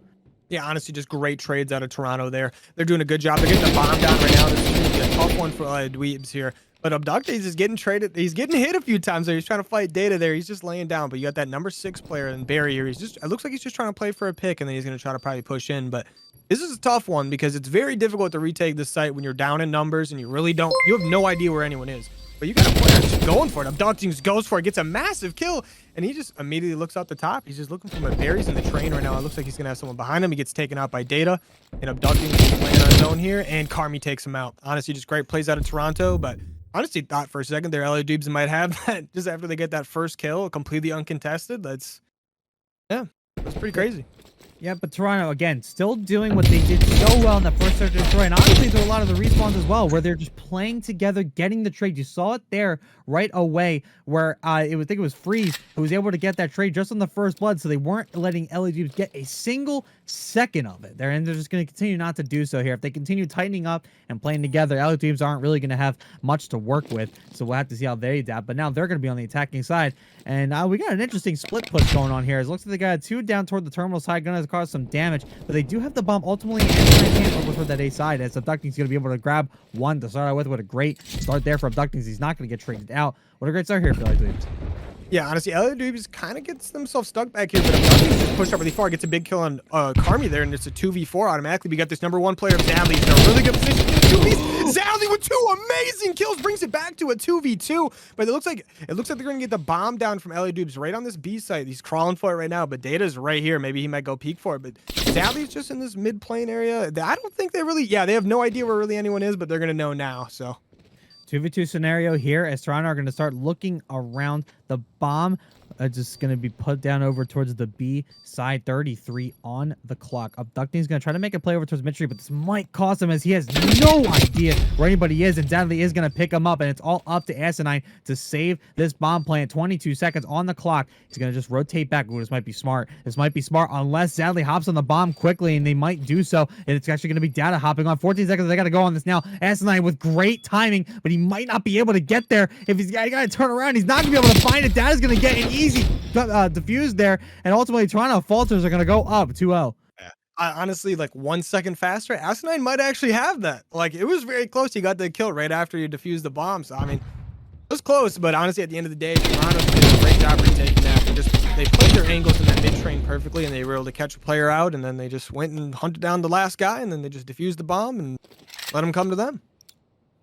Yeah, honestly, just great trades out of Toronto there. They're doing a good job. They're getting the bomb down right now. This is going to be a tough one for Dweebs here. But Abductings is getting traded. He's getting hit a few times there. He's trying to fight Data there. He's just laying down. But you got that number 6 player in Barry here. He's just, it looks like he's just trying to play for a pick, and then he's going to try to probably push in. But this is a tough one because it's very difficult to retake this site when you're down in numbers and you have no idea where anyone is. But you got a player just going for it. Abductings goes for it, gets a massive kill, and he just immediately looks out the top. He's just looking for him. Barry's in the train right now. It looks like he's going to have someone behind him. He gets taken out by Data, and Abductings is playing on his own here, and Carmi takes him out. Honestly, just great plays out of Toronto, but honestly thought for a second their LA Dweebs might have that just after they get that first kill, completely uncontested. That's pretty crazy. Yeah, but Toronto, again, still doing what they did so well in the first search and destroy. And honestly, there are a lot of the respawns as well, where they're just playing together, getting the trade. You saw it there right away, where I think it was Freeze who was able to get that trade just on the first blood, so they weren't letting LA Dweebs get a single second of it there, and they're just going to continue not to do so here. If they continue tightening up and playing together, LA Dweebs aren't really going to have much to work with, so we'll have to see how they adapt. But now they're going to be on the attacking side, and we got an interesting split push going on here. It looks like they got 2 down toward the terminal side, going to cause some damage, but they do have the bomb ultimately, and they can't over toward that A side, as Abducting's going to be able to grab one to start out with. What a great start there for Abductings. He's not going to get traded out. What a great start here for LA Dweebs. Yeah, honestly, LA Dweebs kind of gets themselves stuck back here, but Abductings just pushed up really far, gets a big kill on Carmi there, and it's a 2v4 automatically. We got this number 1 player of Zadley. He's in a really good position. Zadley with 2 amazing kills, brings it back to a 2v2. But it looks like they're going to get the bomb down from LA Dweebs right on this B site. He's crawling for it right now, but Data's right here. Maybe he might go peek for it, but Zadley's just in this mid plane area. I don't think they really, they have no idea where really anyone is, but they're going to know now, so. 2v2 scenario here, as Toronto are going to start looking around. The bomb just going to be put down over towards the B side. 33 on the clock. Abducting's going to try to make a play over towards Mitri, but this might cost him, as he has no idea where anybody is, and Zadley is going to pick him up, and it's all up to Asinine to save this bomb plant. 22 seconds on the clock. He's going to just rotate back. Ooh, this might be smart. This might be smart unless Zadley hops on the bomb quickly, and they might do so, and it's actually going to be Data hopping on. 14 seconds. They got to go on this now. Asinine with great timing, but he might not be able to get there. If he's got to turn around, he's not going to be able to find it. Data's going to get an easy defuse there, and ultimately Toronto Falters are going to go up 2-0. Honestly, like 1 second faster, Asinine might actually have that. Like, it was very close. He got the kill right after you defused the bomb. So I mean, it was close, but honestly, at the end of the day, Toronto did a great job retaking that. They played their angles in that mid train perfectly, and they were able to catch a player out, and then they just went and hunted down the last guy, and then they just defused the bomb and let him come to them.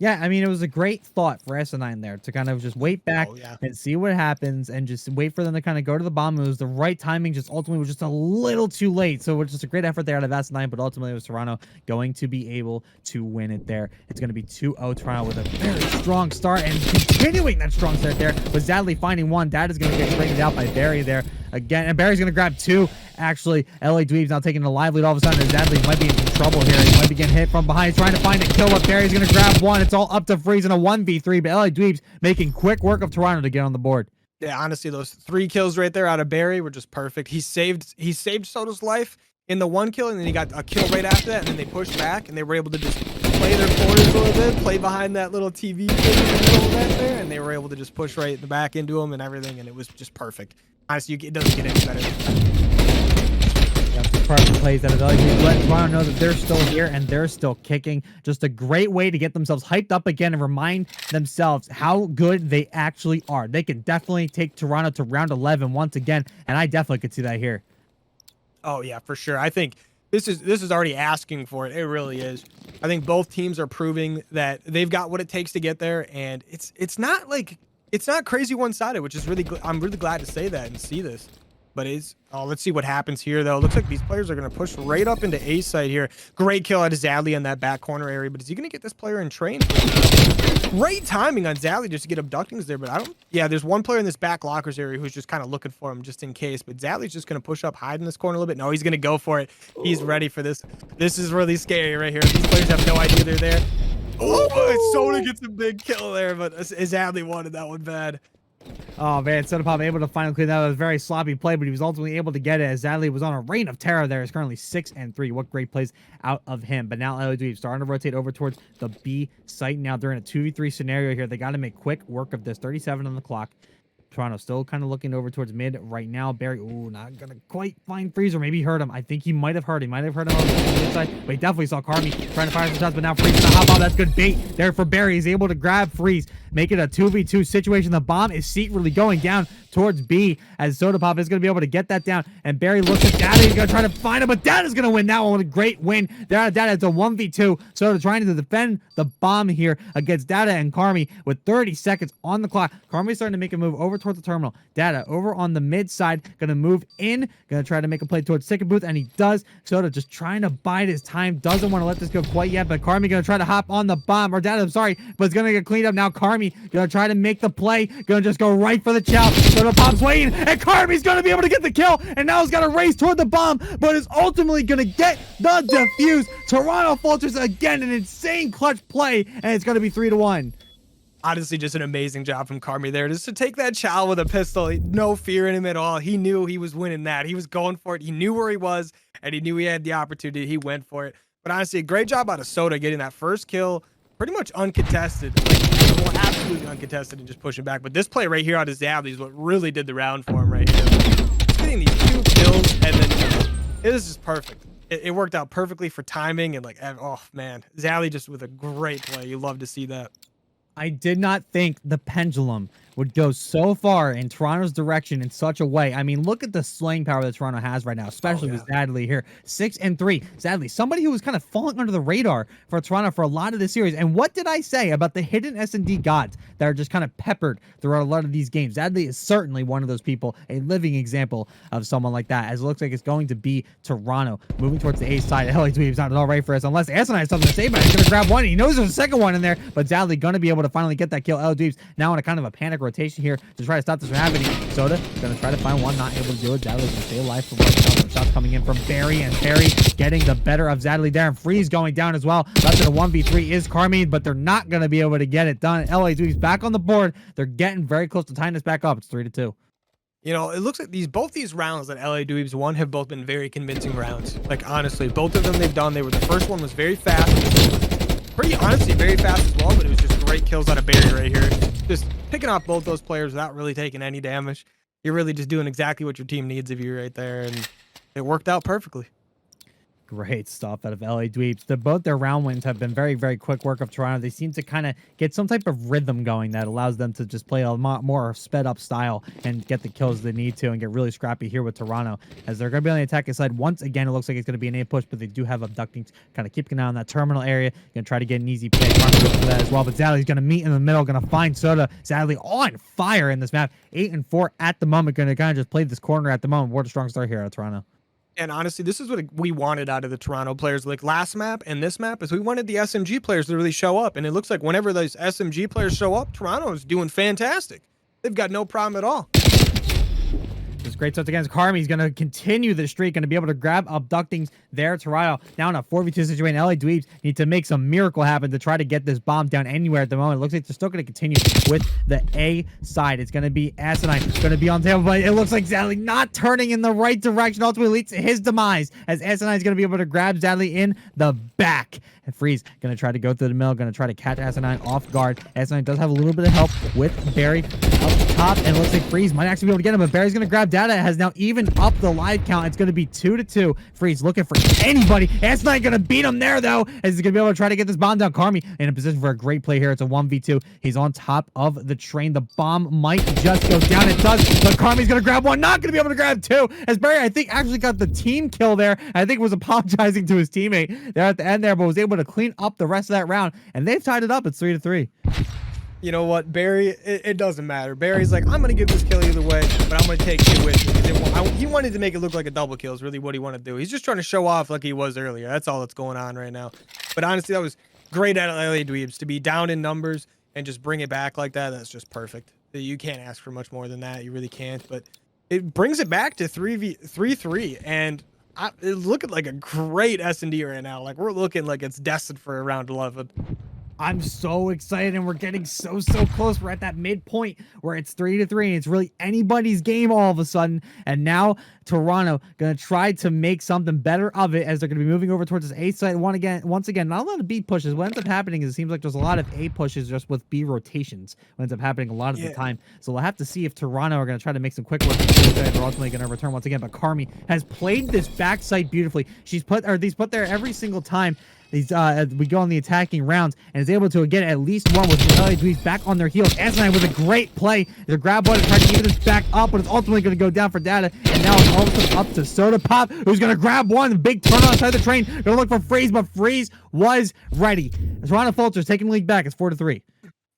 Yeah, I mean, it was a great thought for SN9 there to kind of just wait back Oh yeah. and see what happens and just wait for them to kind of go to the bomb moves. The right timing just ultimately was just a little too late. So it was just a great effort there out of SN9, but ultimately it was Toronto going to be able to win it there. It's going to be 2-0 Toronto with a very strong start and continuing that strong start there. With Zadley finding one, that is going to get traded out by Barry there again. And Barry's going to grab two. Actually, LA Dweebs now taking the live lead all of a sudden. Zadley might be in some trouble here. He might be getting hit from behind. He's trying to find a kill, but Barry's going to grab one. It's all up to Freeze in a 1v3, but LA Dweebs making quick work of Toronto to get on the board. Yeah, honestly, those 3 kills right there out of Barry were just perfect. He saved Soto's life in the 1 kill, and then he got a kill right after that, and then they pushed back, and they were able to just play their corners a little bit, play behind that little TV thing in the middle of that there, and they were able to just push right in the back into him and everything, and it was just perfect. Honestly, it doesn't get any better than that. Perfect plays out of LA Dweebs. Let Toronto know that they're still here and they're still kicking. Just a great way to get themselves hyped up again and remind themselves how good they actually are. They can definitely take Toronto to round 11 once again, and I definitely could see that here. Oh yeah, for sure. I think this is already asking for it. It really is. I think both teams are proving that they've got what it takes to get there, and it's not crazy one-sided, which is I'm really glad to say that and see this. But let's see what happens here, though. It looks like these players are going to push right up into A site here. Great kill out of Zadley on that back corner area, but is he going to get this player in train? Great timing on Zadley just to get abductings there, but there's one player in this back lockers area who's just kind of looking for him just in case, but Zadley's just going to push up, hide in this corner a little bit. No, he's going to go for it. He's ready for this. This is really scary right here. These players have no idea they're there. Oh, Soda gets a big kill there, but Zadley wanted that one bad. Oh man, Sodapop able to finally clean that. That was a very sloppy play, but he was ultimately able to get it as Zadley was on a reign of terror there. He's currently 6-3. What great plays out of him. But now LA Dweebs starting to rotate over towards the B site. Now they're in a 2v3 scenario here. They got to make quick work of this. 37 on the clock. Toronto still kind of looking over towards mid right now. Barry, not gonna quite find Freeze, or maybe he heard him. I think he might have heard him. Might have heard him on the mid side, but he definitely saw Carmi trying to fire some shots, but now Freeze gonna hop out. That's good bait there for Barry. He's able to grab Freeze, make it a 2v2 situation. The bomb is secretly going down towards B as Sodapop is going to be able to get that down, and Barry looks at Data. He's going to try to find him, but Data's going to win that one with a great win. Data, it's a 1v2. Soda trying to defend the bomb here against Data and Carmi with 30 seconds on the clock. Carmi's starting to make a move over towards the terminal. Data over on the mid side, going to move in, going to try to make a play towards second booth, and he does. Soda just trying to bide his time, doesn't want to let this go quite yet, but Carmi going to try to hop on the bomb, or Data, I'm sorry, but it's going to get cleaned up now. Carmi going to try to make the play, going to just go right for the chow. Soda Pop's waiting, and Carmi's going to be able to get the kill, and now he's got to race toward the bomb, but is ultimately going to get the defuse. Toronto Falters again, an insane clutch play, and it's going to be 3-1. Honestly, just an amazing job from Carmi there, just to take that chow with a pistol. No fear in him at all. He knew he was winning that. He was going for it. He knew where he was, and he knew he had the opportunity. He went for it. But honestly, a great job out of Soda getting that first kill, pretty much uncontested. Well, absolutely uncontested, and just pushing back. But this play right here out of Zadley is what really did the round for him right here. Just getting these 2 kills, and then it is just perfect. It worked out perfectly for timing, and oh man, Zadley just with a great play. You love to see that. I did not think the pendulum would go so far in Toronto's direction in such a way. I mean, look at the slaying power that Toronto has right now, especially with Zadley here. 6-3. Zadley, somebody who was kind of falling under the radar for Toronto for a lot of this series. And what did I say about the hidden S&D gods that are just kind of peppered throughout a lot of these games? Zadley is certainly one of those people, a living example of someone like that, as it looks like it's going to be Toronto moving towards the A side. LA Dweeb's not all right for us, unless Asinine has something to say about it. He's going to grab one. He knows there's a second one in there, but Zadley going to be able to finally get that kill. LA Dweeb's now in a kind of a panic rotation here to try to stop this from happening. Soda going to try to find one, not able to do it. Zadley's going to stay alive for right now. Some shots coming in from Barry, and Barry getting the better of Zadley there, and Freeze going down as well. Left in a 1v3 is Carmine, but they're not going to be able to get it done. LA Dweeb's back on the board. They're getting very close to tying this back up. It's 3-2. You know, it looks like both these rounds that LA Dweebs won have both been very convincing rounds. Like, honestly, both of them they've done. The first one was very fast. Pretty honestly, very fast as well, but it was just great kills out of Barry right here. Just picking off both those players without really taking any damage. You're really just doing exactly what your team needs of you right there, and it worked out perfectly. Great stuff out of LA Dweebs. Both their round wins have been very, very quick work of Toronto. They seem to kind of get some type of rhythm going that allows them to just play a lot more sped up style and get the kills they need to and get really scrappy here with Toronto. As they're going to be on the attacking side. Once again, it looks like it's going to be an A push, but they do have abducting, kind of keeping an eye on that terminal area. Going to try to get an easy pick. Toronto goes for that as well, but Zadley's going to meet in the middle, going to find Soda. Zadley on fire in this map. 8-4 at the moment. Going to kind of just play this corner at the moment. What a strong start here out of Toronto. And honestly, this is what we wanted out of the Toronto players. Like last map and this map is we wanted the SMG players to really show up. And it looks like whenever those SMG players show up, Toronto is doing fantastic. They've got no problem at all. This great start against Carmi. He's going to continue the streak, going to be able to grab abductings there. Toronto now in a 4v2 situation. LA Dweebs need to make some miracle happen to try to get this bomb down anywhere at the moment. It looks like they're still going to continue with the A side. It's going to be Asinine going to be on table, but it looks like Zadley not turning in the right direction. Ultimately leads to his demise as Asinine is going to be able to grab Zadley in the back. And Freeze going to try to go through the middle, going to try to catch Asinine off guard. Asinine does have a little bit of help with Barry up top, and it looks like Freeze might actually be able to get him, but Barry's going to grab Data. Has now even up the live count. It's going to be 2-2. Freeze looking for anybody. Asinine going to beat him there, though, as he's going to be able to try to get this bomb down. Carmi in a position for a great play here. It's a 1v2. He's on top of the train. The bomb might just go down. It does, but Carmi's going to grab one. Not going to be able to grab two, as Barry, I think, actually got the team kill there. I think was apologizing to his teammate there at the end there, but was able to clean up the rest of that round, and they've tied it up. It's 3-3. You know what, Barry, it doesn't matter. Barry's like, I'm going to give this kill either way, but I'm going to take you with me. He wanted to make it look like a double kill is really what he wanted to do. He's just trying to show off like he was earlier. That's all that's going on right now. But honestly, that was great at LA Dweebs. To be down in numbers and just bring it back like that, that's just perfect. You can't ask for much more than that. You really can't. But it brings it back to 3-3. And it's looking like a great S&D right now. Like, we're looking like it's destined for a round 11. I'm so excited, and we're getting so close. We're at that midpoint where it's 3-3, and it's really anybody's game all of a sudden. And now Toronto gonna try to make something better of it as they're gonna be moving over towards this A side once again. Not a lot of B pushes. What ends up happening is it seems like there's a lot of A pushes just with B rotations. What ends up happening a lot of the time. So we'll have to see if Toronto are gonna try to make some quick work. They're ultimately gonna return once again. But Carmi has played this backside beautifully. She's put there every single time. These we go on the attacking rounds and is able to get at least one with the LA Dweebs back on their heels. Asinine with a great play. They grab one and try to keep this back up, but it's ultimately going to go down for Data. And now it's all of a sudden up to Soda Pop, who's going to grab one. Big turn on side of the train. Going to look for Freeze, but Freeze was ready. Toronto Falters taking the lead back. It's 4-3.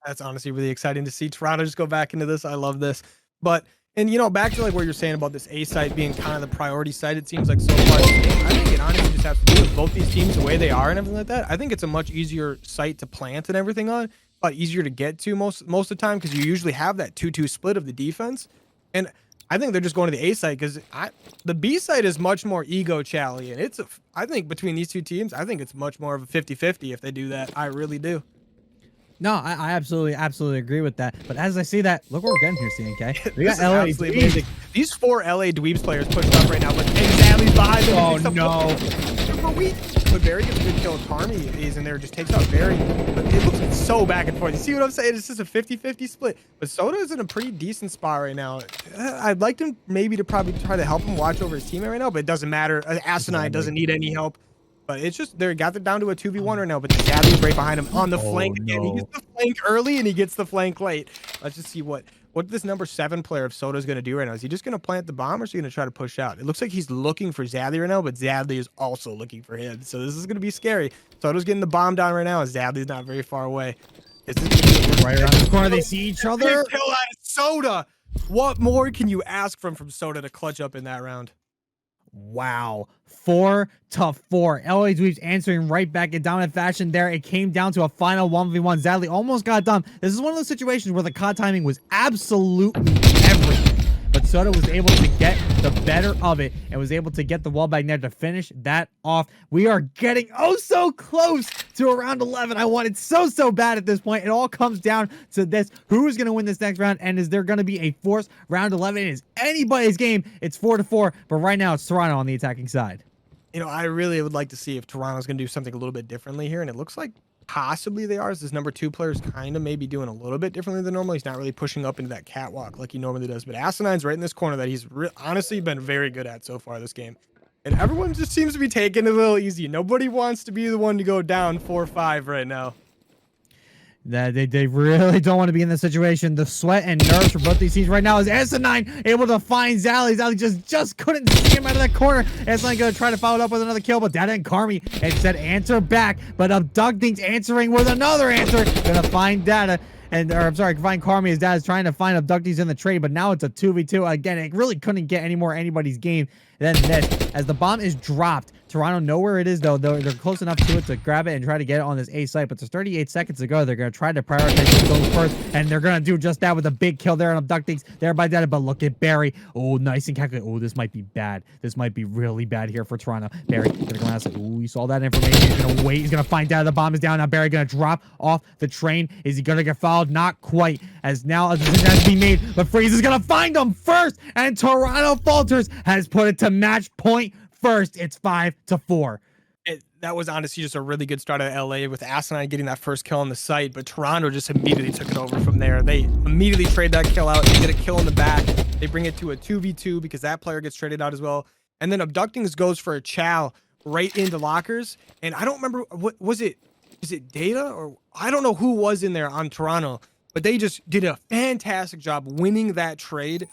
That's honestly really exciting to see Toronto just go back into this. I love this. But and you know, back to like what you're saying about this A site being kind of the priority site, it seems like so far. I think it honestly just has to do with both these teams, the way they are and everything like that. I think it's a much easier site to plant and everything on, but easier to get to most of the time because you usually have that 2-2 split of the defense. And I think they're just going to the A site because the B site is much more ego chally, and I think between these two teams, I think it's much more of a 50-50 if they do that. I really do. No, I absolutely agree with that. But as I see that, look what we're getting here, CNK. We got LA Dweebs. These 4 LA Dweebs players pushed up right now, but Zadley's behind them. Oh no! But Barry gets a good kill. Carmi is in there, just takes out Barry. But it looks so back and forth. You see what I'm saying? It's just a 50-50 split. But Soda is in a pretty decent spot right now. I'd like him maybe to probably try to help him watch over his teammate right now, but it doesn't matter. Asinine doesn't need any help. But it's just they got it down to a 2v1 right now. But Zadley's right behind him on the flank again. He gets the flank early and he gets the flank late. Let's just see what this number 7 player of Soda is going to do right now. Is he just going to plant the bomb or is he going to try to push out? It looks like he's looking for Zadley right now, but Zadley is also looking for him. So this is going to be scary. Soda's getting the bomb down right now, and Zadley's not very far away. This is right around the corner. They see each other. Kill out of Soda. What more can you ask from Soda to clutch up in that round? Wow. 4-4. LA Dweebs answering right back in dominant fashion there. It came down to a final 1v1. Zadley almost got done. This is one of those situations where the COD timing was absolutely everything. But Soda was able to get the better of it and was able to get the wall back there to finish that off. We are getting so close to a round 11. I want it so bad at this point. It all comes down to this. Who's going to win this next round? And is there going to be a forced round 11? It is anybody's game. It's 4-4. But right now it's Toronto on the attacking side. You know, I really would like to see if Toronto's going to do something a little bit differently here. And it looks like possibly they are, as this number 2 player is kind of maybe doing a little bit differently than normal. He's not really pushing up into that catwalk like he normally does. But Asinine's right in this corner that he's honestly been very good at so far this game. And everyone just seems to be taking it a little easy. Nobody wants to be the one to go down 4-5 right now. That they really don't want to be in this situation. The sweat and nerves for both these teams right now is S9 able to find Zally. Zally just couldn't see him out of that corner. S9 gonna try to follow it up with another kill, but Data and Carmi instead answer back. But Abducting's answering with another answer. Gonna find Data. Find Carmi as Dad is trying to find Abductees in the trade, but now it's a 2v2. Again, it really couldn't get any more anybody's game than this. As the bomb is dropped, Toronto know where it is, though. They're close enough to it to grab it and try to get it on this A site, but there's 38 seconds to go. They're going to try to prioritize those first, and they're going to do just that with a big kill there on Abductees there by Data, but look at Barry. Oh, nice and calculated. Oh, this might be bad. This might be really bad here for Toronto. Barry going to go out and say, oh, you saw that information. He's going to wait. He's going to find Data. The bomb is down. Now Barry going to drop off the train. Is he going to get fouled? Not quite, as now a decision has to be made, but Freeze is going to find him first, and Toronto Falters has put it to match point first. It's 5-4. That was honestly just a really good start at LA with Asinine getting that first kill on the site, but Toronto just immediately took it over from there. They immediately trade that kill out. They get a kill in the back. They bring it to a 2v2 because that player gets traded out as well. And then Abductings goes for a chow right into lockers. And I don't remember, what was it? Is it Data? Or I don't know who was in there on Toronto, but they just did a fantastic job winning that trade.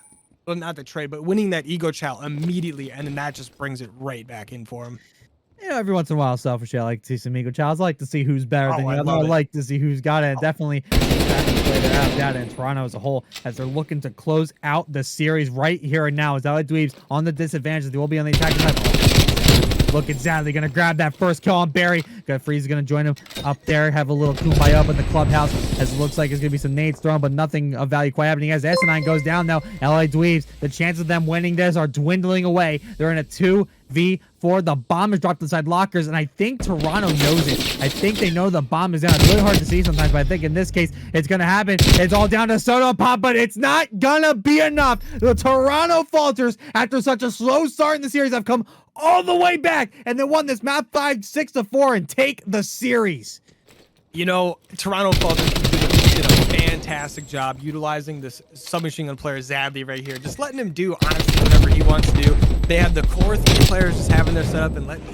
Well, not the trade, but winning that ego chow immediately. And then that just brings it right back in for him. You know, every once in a while, selfishly, I like to see some Ego Childs. I like to see who's better than the other. I it. like to see who's got it. Definitely have Data in Toronto as a whole, as they're looking to close out the series right here and now. As Dweebs on the disadvantage, they will be on the attacking side. Look at Zadley gonna grab that first kill on Barry. Freeze is gonna join him up there, have a little kumbaya up in the clubhouse, as it looks like there's gonna be some nades thrown, but nothing of value quite happening. As S9 goes down now, LA Dweebs, the chances of them winning this are dwindling away. They're in a 2v4. The bomb is dropped inside lockers, and I think Toronto knows it. I think they know the bomb is down. It's really hard to see sometimes, but I think in this case, it's going to happen. It's all down to Soto Pop, but it's not going to be enough. The Toronto Falters, after such a slow start in the series, have come all the way back, and they won this map 5-6-4 and take the series. You know, Toronto Falters did a fantastic job utilizing this submachine gun player Zadley right here. Just letting him do, honestly, whatever he wants to do. They have the core 3 players just having their setup and letting